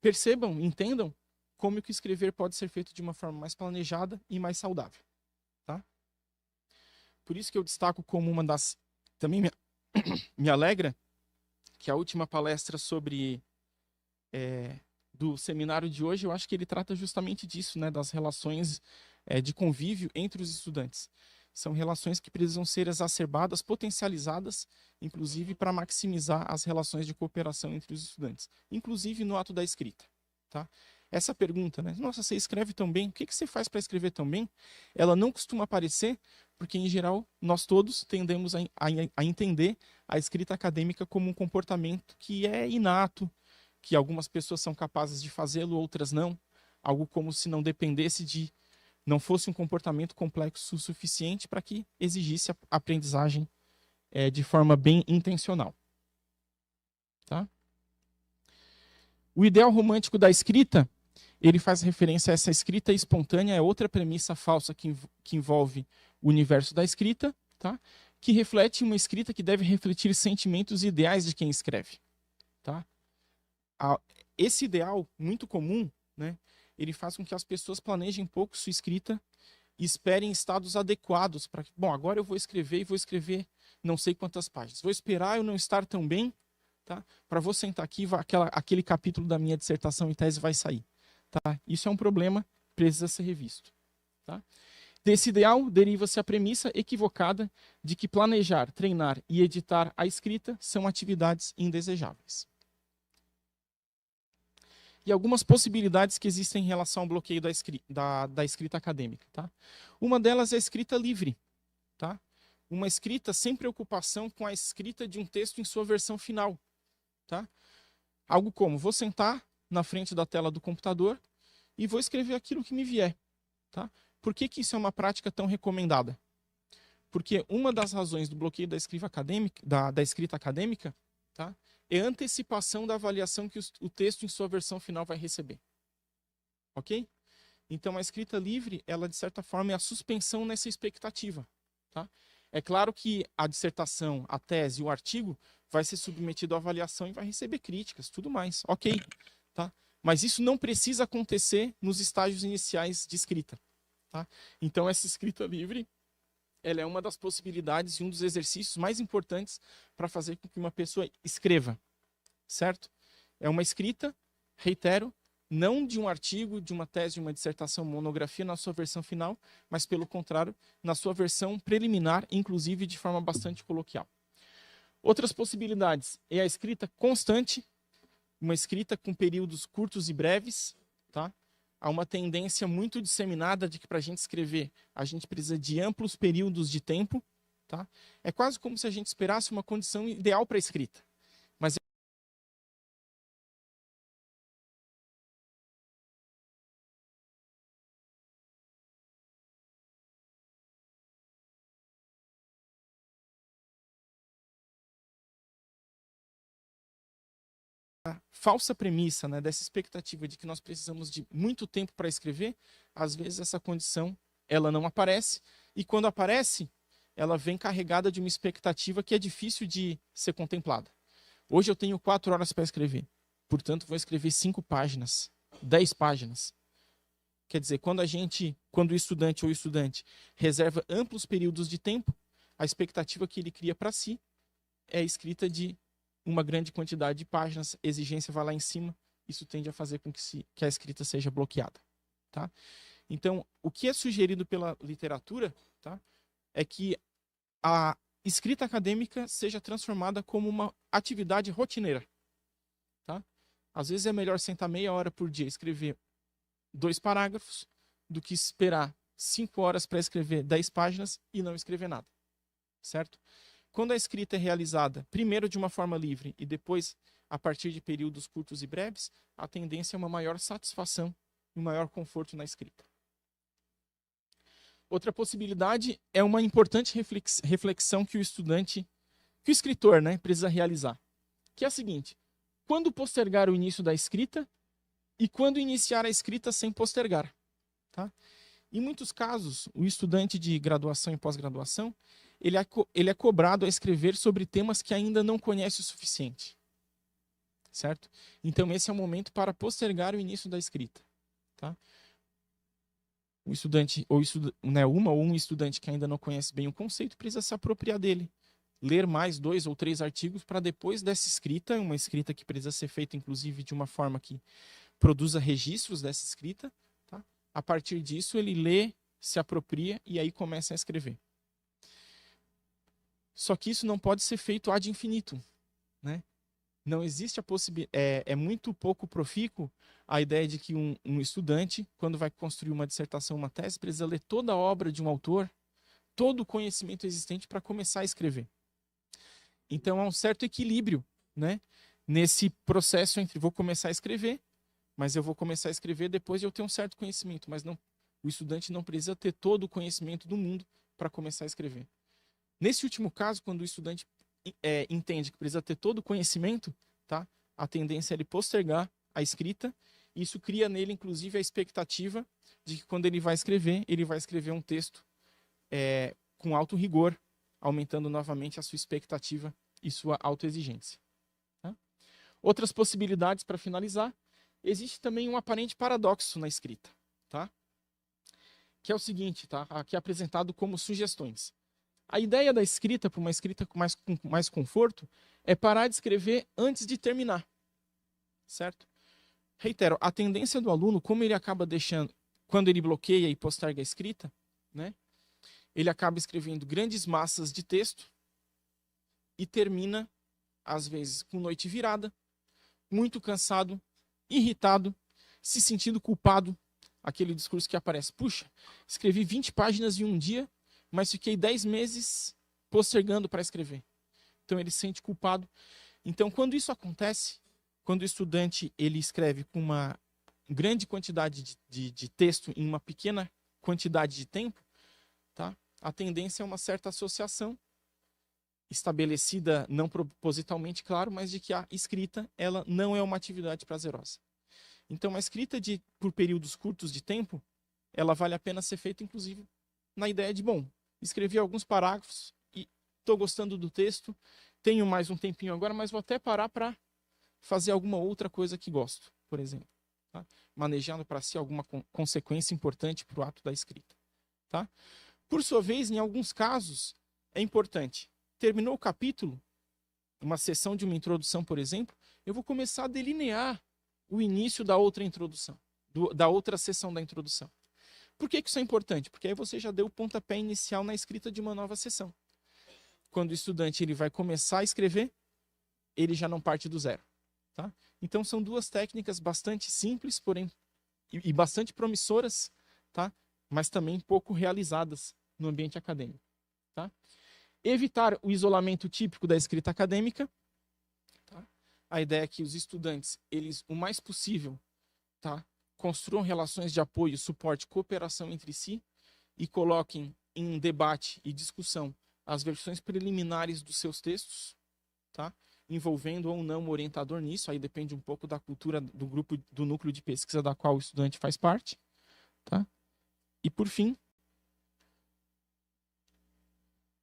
percebam, entendam como que escrever pode ser feito de uma forma mais planejada e mais saudável. Tá? Por isso que eu destaco como uma das... Também me alegra que a última palestra sobre... do seminário de hoje, eu acho que ele trata justamente disso, né, das relações de convívio entre os estudantes. São relações que precisam ser exacerbadas, potencializadas, inclusive para maximizar as relações de cooperação entre os estudantes, inclusive no ato da escrita. Tá? Essa pergunta, né? Nossa, você escreve tão bem, o que você faz para escrever tão bem? Ela não costuma aparecer, porque, em geral, nós todos tendemos a entender a escrita acadêmica como um comportamento que é inato, que algumas pessoas são capazes de fazê-lo, outras não. Algo como se não dependesse não fosse um comportamento complexo o suficiente para que exigisse a aprendizagem de forma bem intencional. Tá? O ideal romântico da escrita, ele faz referência a essa escrita espontânea, é outra premissa falsa que envolve o universo da escrita, tá? Que reflete uma escrita que deve refletir sentimentos e ideais de quem escreve. Tá? Esse ideal, muito comum, né, ele faz com que as pessoas planejem um pouco sua escrita e esperem estados adequados para que, bom, agora eu vou escrever e vou escrever não sei quantas páginas. Vou esperar eu não estar tão bem, tá? Para vou sentar aqui, aquele capítulo da minha dissertação em tese vai sair. Tá? Isso é um problema, precisa ser revisto. Tá? Desse ideal, deriva-se a premissa equivocada de que planejar, treinar e editar a escrita são atividades indesejáveis. E algumas possibilidades que existem em relação ao bloqueio da escrita acadêmica. Tá? Uma delas é a escrita livre. Tá? Uma escrita sem preocupação com a escrita de um texto em sua versão final. Tá? Algo como, vou sentar na frente da tela do computador e vou escrever aquilo que me vier. Tá? Por que isso é uma prática tão recomendada? Porque uma das razões do bloqueio da escrita acadêmica, tá, é a antecipação da avaliação que o texto em sua versão final vai receber. Ok? Então a escrita livre, ela de certa forma é a suspensão nessa expectativa. Tá? É claro que a dissertação, a tese, o artigo vai ser submetido à avaliação e vai receber críticas, tudo mais. Ok. Tá? Mas isso não precisa acontecer nos estágios iniciais de escrita. Tá? Então essa escrita livre, ela é uma das possibilidades e um dos exercícios mais importantes para fazer com que uma pessoa escreva. Certo? É uma escrita, reitero, não de um artigo, de uma tese, de uma dissertação, monografia na sua versão final, mas pelo contrário, na sua versão preliminar, inclusive de forma bastante coloquial. Outras possibilidades é a escrita constante, uma escrita com períodos curtos e breves. Tá? Há uma tendência muito disseminada de que para a gente escrever, a gente precisa de amplos períodos de tempo. Tá? É quase como se a gente esperasse uma condição ideal para a escrita. Mas a falsa premissa, né, dessa expectativa de que nós precisamos de muito tempo para escrever, às vezes essa condição ela não aparece, e quando aparece, ela vem carregada de uma expectativa que é difícil de ser contemplada. Hoje eu tenho 4 horas para escrever, portanto vou escrever 5 páginas, 10 páginas. Quer dizer, quando o estudante ou estudante reserva amplos períodos de tempo, a expectativa que ele cria para si é a escrita de uma grande quantidade de páginas, exigência vai lá em cima, isso tende a fazer com que a escrita seja bloqueada. Tá? Então, o que é sugerido pela literatura, tá, é que a escrita acadêmica seja transformada como uma atividade rotineira. Tá? Às vezes é melhor sentar meia hora por dia e escrever 2 parágrafos do que esperar 5 horas para escrever 10 páginas e não escrever nada. Certo? Quando a escrita é realizada primeiro de uma forma livre e depois a partir de períodos curtos e breves, a tendência é uma maior satisfação e um maior conforto na escrita. Outra possibilidade é uma importante reflexão que o escritor, né, precisa realizar, que é a seguinte: quando postergar o início da escrita e quando iniciar a escrita sem postergar. Tá? Em muitos casos, o estudante de graduação e pós-graduação, ele é cobrado a escrever sobre temas que ainda não conhece o suficiente. Certo? Então esse é o momento para postergar o início da escrita. Tá? O estudante, uma ou um estudante que ainda não conhece bem o conceito, precisa se apropriar dele. Ler mais 2 ou 3 artigos para depois dessa escrita, uma escrita que precisa ser feita inclusive de uma forma que produza registros dessa escrita. Tá? A partir disso ele lê, se apropria e aí começa a escrever. Só que isso não pode ser feito ad infinitum, né? Não existe a possibilidade. É muito pouco profícuo a ideia de que um estudante, quando vai construir uma dissertação, uma tese, precisa ler toda a obra de um autor, todo o conhecimento existente para começar a escrever. Então há um certo equilíbrio, né, nesse processo entre vou começar a escrever, mas eu vou começar a escrever depois de eu ter um certo conhecimento. Mas não, o estudante não precisa ter todo o conhecimento do mundo para começar a escrever. Nesse último caso, quando o estudante entende que precisa ter todo o conhecimento, tá? A tendência é ele postergar a escrita. Isso cria nele, inclusive, a expectativa de que quando ele vai escrever um texto com alto rigor, aumentando novamente a sua expectativa e sua autoexigência. Tá? Outras possibilidades para finalizar, existe também um aparente paradoxo na escrita, tá? Que é o seguinte, tá? Aqui é apresentado como sugestões. A ideia da escrita, para uma escrita com mais conforto, é parar de escrever antes de terminar, certo? Reitero, a tendência do aluno, como ele acaba deixando, quando ele bloqueia e posterga a escrita, né? Ele acaba escrevendo grandes massas de texto e termina, às vezes, com noite virada, muito cansado, irritado, se sentindo culpado. Aquele discurso que aparece, puxa, escrevi 20 páginas em um dia, mas fiquei 10 meses postergando para escrever. Então ele se sente culpado. Então quando isso acontece, quando o estudante ele escreve com uma grande quantidade de texto em uma pequena quantidade de tempo, tá? A tendência é uma certa associação estabelecida não propositalmente, claro, mas de que a escrita ela não é uma atividade prazerosa. Então, a escrita por períodos curtos de tempo, ela vale a pena ser feita, inclusive, na ideia de, bom, escrevi alguns parágrafos e estou gostando do texto, tenho mais um tempinho agora, mas vou até parar para fazer alguma outra coisa que gosto, por exemplo. Tá? Manejando para si alguma consequência importante para o ato da escrita. Tá? Por sua vez, em alguns casos, é importante. Terminou o capítulo, uma sessão de uma introdução, por exemplo, eu vou começar a delinear o início da outra introdução, da outra sessão da introdução. Por que isso é importante? Porque aí você já deu o pontapé inicial na escrita de uma nova sessão. Quando o estudante ele vai começar a escrever, ele já não parte do zero. Tá? Então são duas técnicas bastante simples, porém e bastante promissoras, tá? Mas também pouco realizadas no ambiente acadêmico. Tá? Evitar o isolamento típico da escrita acadêmica. Tá? A ideia é que os estudantes, eles, o mais possível, tá? Construam relações de apoio, suporte, cooperação entre si e coloquem em debate e discussão as versões preliminares dos seus textos, tá? Envolvendo ou não o orientador nisso, aí depende um pouco da cultura do grupo, do núcleo de pesquisa da qual o estudante faz parte. Tá? E por fim,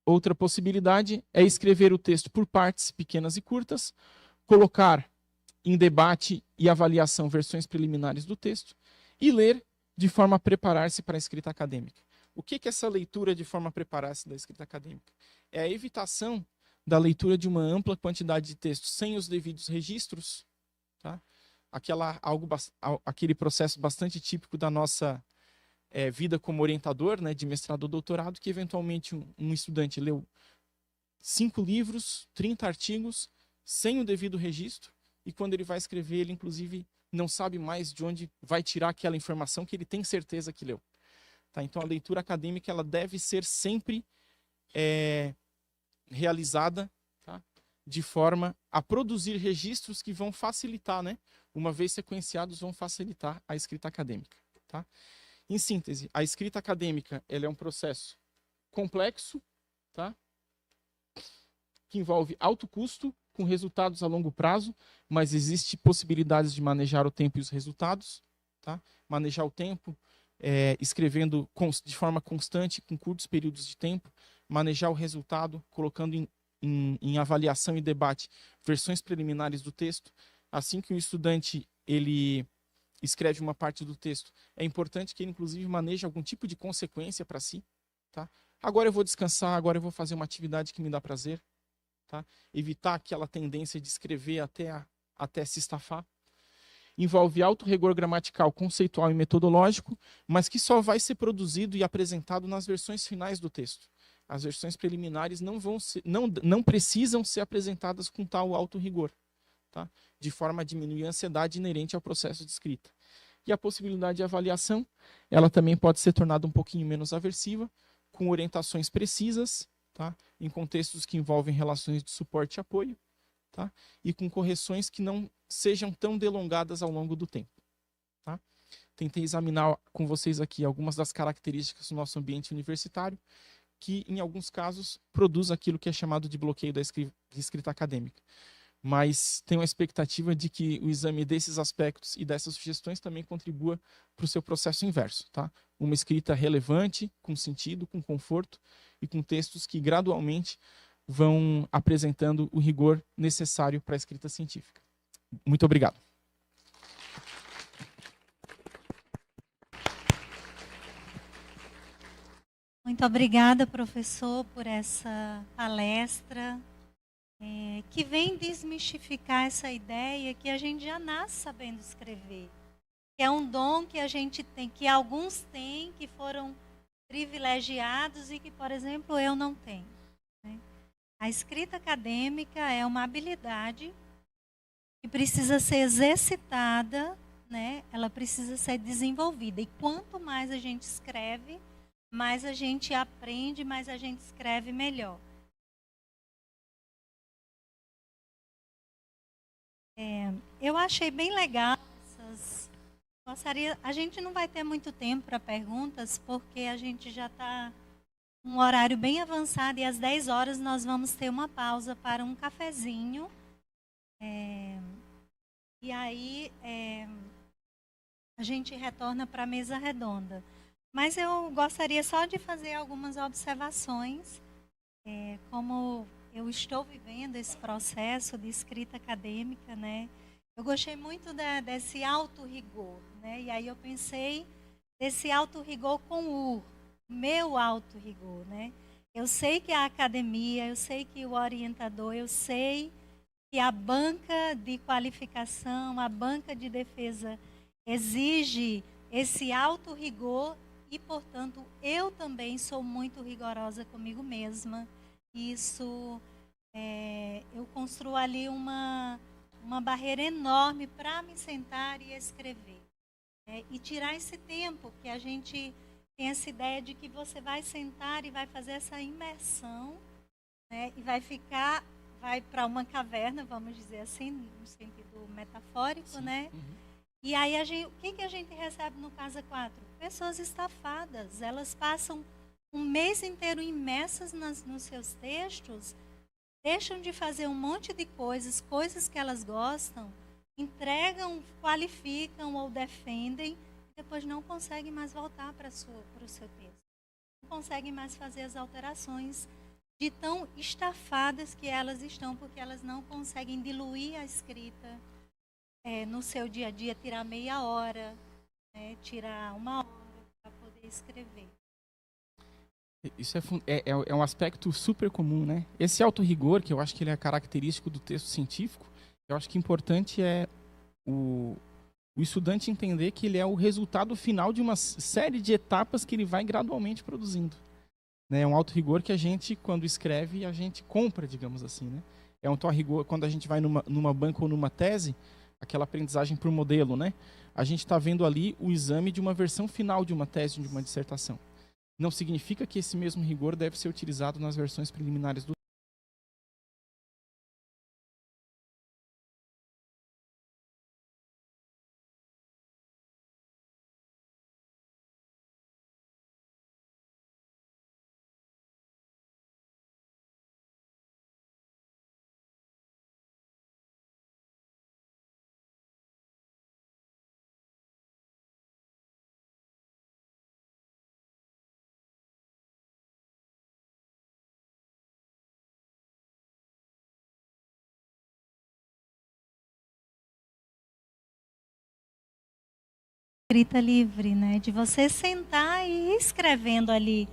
outra possibilidade é escrever o texto por partes pequenas e curtas, colocar em debate e avaliação versões preliminares do texto e ler de forma a preparar-se para a escrita acadêmica. O que é essa leitura de forma a preparar-se da escrita acadêmica? É a evitação da leitura de uma ampla quantidade de textos sem os devidos registros, tá? Aquele processo bastante típico da nossa vida como orientador, né, de mestrado ou doutorado, que eventualmente um estudante leu 5 livros, 30 artigos, sem o devido registro, e quando ele vai escrever, ele inclusive não sabe mais de onde vai tirar aquela informação que ele tem certeza que leu. Tá? Então a leitura acadêmica ela deve ser sempre realizada, tá? De forma a produzir registros que vão facilitar, né? Uma vez sequenciados, vão facilitar a escrita acadêmica. Tá? Em síntese, a escrita acadêmica ela é um processo complexo, tá? Que envolve alto custo, com resultados a longo prazo, mas existe possibilidades de manejar o tempo e os resultados. Tá? Manejar o tempo, escrevendo de forma constante, com curtos períodos de tempo. Manejar o resultado, colocando em avaliação e debate versões preliminares do texto. Assim que o estudante ele escreve uma parte do texto, é importante que ele, inclusive, maneje algum tipo de consequência para si. Tá? Agora eu vou descansar, agora eu vou fazer uma atividade que me dá prazer. Tá? Evitar aquela tendência de escrever até se estafar. Envolve alto rigor gramatical, conceitual e metodológico, mas que só vai ser produzido e apresentado nas versões finais do texto. As versões preliminares não precisam ser apresentadas com tal alto rigor, tá? De forma a diminuir a ansiedade inerente ao processo de escrita. E a possibilidade de avaliação, ela também pode ser tornada um pouquinho menos aversiva, com orientações precisas, tá? Em contextos que envolvem relações de suporte e apoio, tá? E com correções que não sejam tão delongadas ao longo do tempo. Tá? Tentei examinar com vocês aqui algumas das características do nosso ambiente universitário. que, em alguns casos, produz aquilo que é chamado de bloqueio da escrita acadêmica. Mas tenho a expectativa de que o exame desses aspectos e dessas sugestões também contribua para o seu processo inverso, tá? Uma escrita relevante, com sentido, com conforto e com textos que gradualmente vão apresentando o rigor necessário para a escrita científica. Muito obrigado. Muito obrigada, professor, por essa palestra, que vem desmistificar essa ideia que a gente já nasce sabendo escrever. Que é um dom que a gente tem, que alguns têm, que foram privilegiados e que, por exemplo, eu não tenho, né? A escrita acadêmica é uma habilidade que precisa ser exercitada, né? Ela precisa ser desenvolvida. E quanto mais a gente escreve, mais a gente aprende, mais a gente escreve melhor. Eu achei bem legal essas... A gente não vai ter muito tempo para perguntas, porque a gente já está um horário bem avançado e às 10 horas nós vamos ter uma pausa para um cafezinho. E aí a gente retorna para a mesa redonda. Mas eu gostaria só de fazer algumas observações, como eu estou vivendo esse processo de escrita acadêmica, né? Eu gostei muito desse autorrigor, né? E aí eu pensei desse autorrigor com o meu autorrigor, né? Eu sei que a academia, eu sei que o orientador, eu sei que a banca de qualificação, a banca de defesa exige esse autorrigor e, portanto, eu também sou muito rigorosa comigo mesma. Isso, eu construo ali uma barreira enorme para me sentar e escrever. E tirar esse tempo, que a gente tem essa ideia de que você vai sentar e vai fazer essa imersão, né, e vai para uma caverna, vamos dizer assim, no sentido metafórico, sim, né? Uhum. E aí o que a gente recebe no Casa 4? Pessoas estafadas. Elas passam um mês inteiro imersas nos seus textos, deixam de fazer um monte de coisas que elas gostam, entregam, qualificam ou defendem, e depois não conseguem mais voltar para o seu texto. Não conseguem mais fazer as alterações de tão estafadas que elas estão, porque elas não conseguem diluir a escrita no seu dia a dia, tirar meia hora, né, tirar uma hora para poder escrever. Isso é um aspecto super comum, né? Esse autorrigor, que eu acho que ele é característico do texto científico, eu acho que importante é o estudante entender que ele é o resultado final de uma série de etapas que ele vai gradualmente produzindo. É um autorrigor que a gente, quando escreve, a gente compra, digamos assim, né? É um autorrigor, quando a gente vai numa banca ou numa tese, aquela aprendizagem por modelo, né? A gente está vendo ali o exame de uma versão final de uma tese, de uma dissertação. Não significa que esse mesmo rigor deve ser utilizado nas versões preliminares do Escrita livre, né? De você sentar e ir escrevendo ali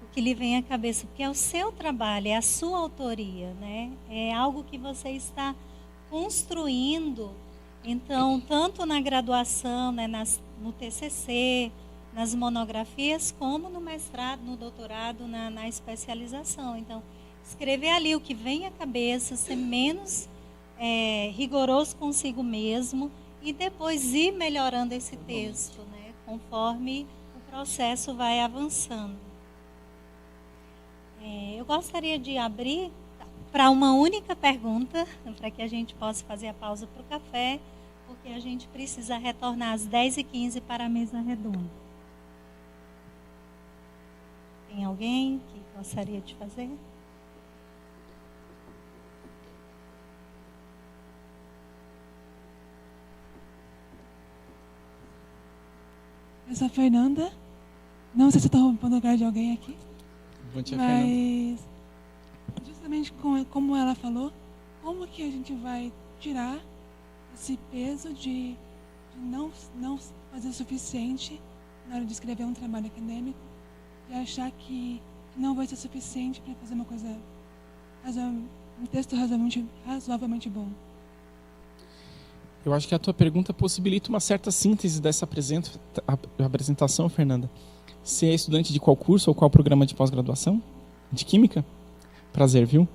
o que lhe vem à cabeça, porque é o seu trabalho, é a sua autoria, né? É algo que você está construindo. Então, tanto na graduação, né, no TCC, nas monografias, como no mestrado, no doutorado, na especialização. Então, escrever ali o que vem à cabeça, ser menos rigoroso consigo mesmo, e depois ir melhorando esse texto, né, conforme o processo vai avançando. Eu gostaria de abrir para uma única pergunta, para que a gente possa fazer a pausa para o café, porque a gente precisa retornar às 10h15 para a mesa redonda. Tem Tem alguém que gostaria de fazer? Eu sou a Fernanda. Não sei se estou roubando o lugar de alguém aqui. Bom dia, mas, Fernanda. justamente como ela falou, como que a gente vai tirar esse peso de não fazer o suficiente na hora de escrever um trabalho acadêmico e achar que não vai ser suficiente para fazer uma coisa, um texto razoavelmente bom. Eu acho que a tua pergunta possibilita uma certa síntese dessa apresentação, Fernanda. Você é estudante de qual curso ou qual programa de pós-graduação? De Química? Prazer, viu?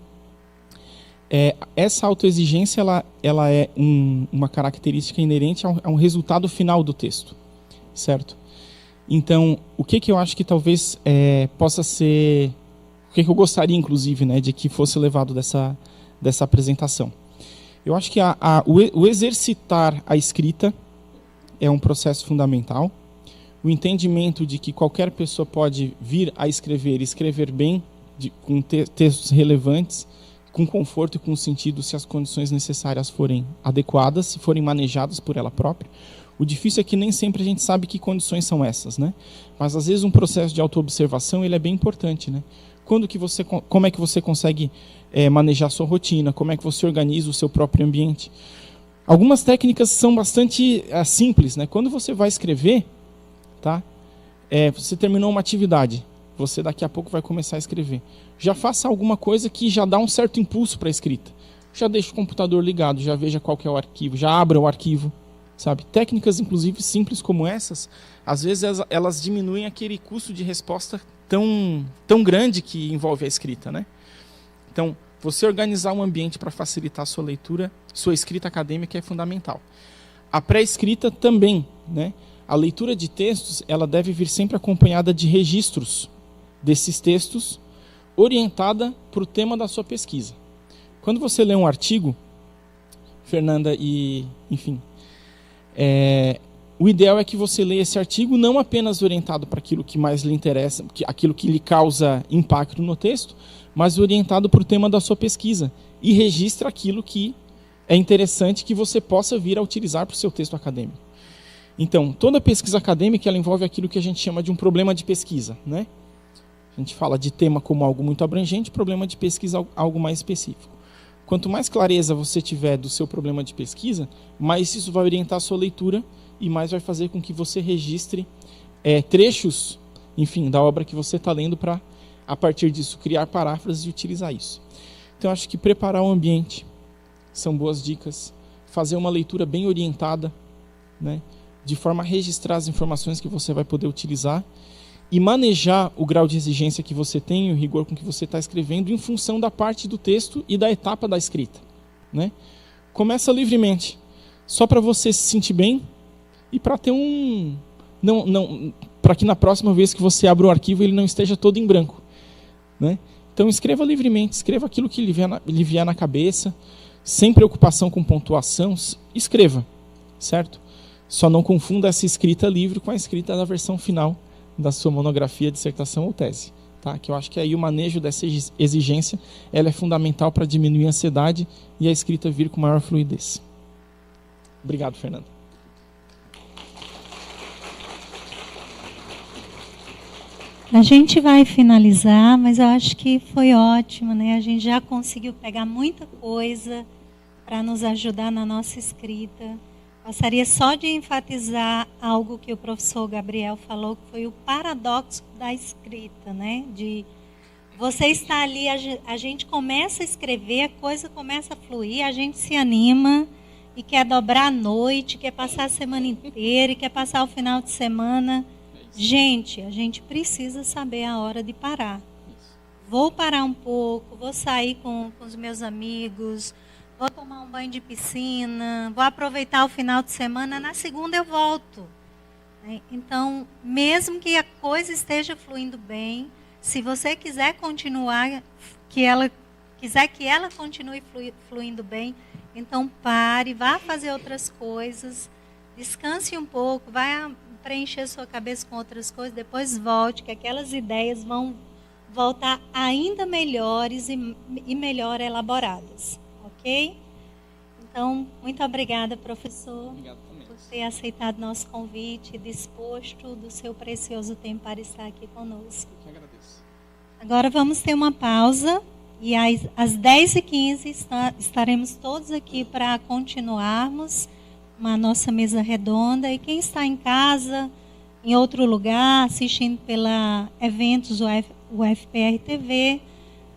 Essa autoexigência ela é uma característica inerente a um resultado final do texto, certo? Então, o que eu acho que talvez possa ser... O que eu gostaria, inclusive, né, de que fosse levado dessa apresentação? Eu acho que o exercitar a escrita é um processo fundamental. O entendimento de que qualquer pessoa pode vir a escrever e escrever bem, com textos relevantes, com conforto e com sentido, se as condições necessárias forem adequadas, se forem manejadas por ela própria. O difícil é que nem sempre a gente sabe que condições são essas, né? Mas às vezes um processo de autoobservação ele é bem importante, né? Como é que você consegue manejar a sua rotina? Como é que você organiza o seu próprio ambiente? Algumas técnicas são bastante simples, né? Quando você vai escrever, tá? Você terminou uma atividade, você daqui a pouco vai começar a escrever. Já faça alguma coisa que já dá um certo impulso para a escrita. Já deixa o computador ligado, já veja qual que é o arquivo, já abra o arquivo, sabe? Técnicas, inclusive, simples como essas, às vezes elas diminuem aquele custo de resposta tão grande que envolve a escrita, né? Então, você organizar um ambiente para facilitar a sua leitura, sua escrita acadêmica é fundamental. A pré-escrita também, né? A leitura de textos, ela deve vir sempre acompanhada de registros desses textos, orientada para o tema da sua pesquisa. Quando você lê um artigo, Fernanda, o ideal é que você leia esse artigo não apenas orientado para aquilo que mais lhe interessa, aquilo que lhe causa impacto no texto, mas orientado para o tema da sua pesquisa e registra aquilo que é interessante que você possa vir a utilizar para o seu texto acadêmico. Então, toda pesquisa acadêmica ela envolve aquilo que a gente chama de um problema de pesquisa, né? A gente fala de tema como algo muito abrangente, problema de pesquisa algo mais específico. Quanto mais clareza você tiver do seu problema de pesquisa, mais isso vai orientar a sua leitura e mais vai fazer com que você registre trechos, da obra que você está lendo para, a partir disso, criar paráfrases e utilizar isso. Então, acho que preparar o ambiente são boas dicas. Fazer uma leitura bem orientada, né, de forma a registrar as informações que você vai poder utilizar e manejar o grau de exigência que você tem, o rigor com que você está escrevendo, em função da parte do texto e da etapa da escrita, né? Começa livremente, só para você se sentir bem e para ter para que na próxima vez que você abra o arquivo ele não esteja todo em branco, né? Então escreva livremente, escreva aquilo que lhe vier na cabeça, sem preocupação com pontuação, escreva, certo? Só não confunda essa escrita livre com a escrita da versão final da sua monografia, dissertação ou tese, tá? Que eu acho que aí o manejo dessa exigência ela é fundamental para diminuir a ansiedade e a escrita vir com maior fluidez. Obrigado, Fernanda. A gente vai finalizar, mas eu acho que foi ótimo, né? A gente já conseguiu pegar muita coisa para nos ajudar na nossa escrita. Gostaria só de enfatizar algo que o professor Gabriel falou, que foi o paradoxo da escrita, né? De você estar ali, a gente começa a escrever, a coisa começa a fluir, a gente se anima e quer dobrar a noite, quer passar a semana inteira e quer passar o final de semana. Gente, a gente precisa saber a hora de parar. Vou parar um pouco, vou sair com os meus amigos, vou tomar um banho de piscina, vou aproveitar o final de semana, na segunda eu volto. Então, mesmo que a coisa esteja fluindo bem, se você quiser continuar, quiser que ela continue fluindo bem, então pare, vá fazer outras coisas, descanse um pouco, vá preencher sua cabeça com outras coisas, depois volte, que aquelas ideias vão voltar ainda melhores e melhor elaboradas, ok? Então, muito obrigada, professor, Obrigado também. por ter aceitado nosso convite e disposto do seu precioso tempo para estar aqui conosco. Eu que agradeço. Agora vamos ter uma pausa e às 10h15 estaremos todos aqui para continuarmos a nossa mesa redonda. E quem está em casa, em outro lugar, assistindo pela Eventos UFPR TV,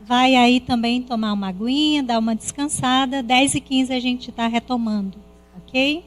vai aí também tomar uma aguinha, dar uma descansada. 10h15 a gente está retomando, ok?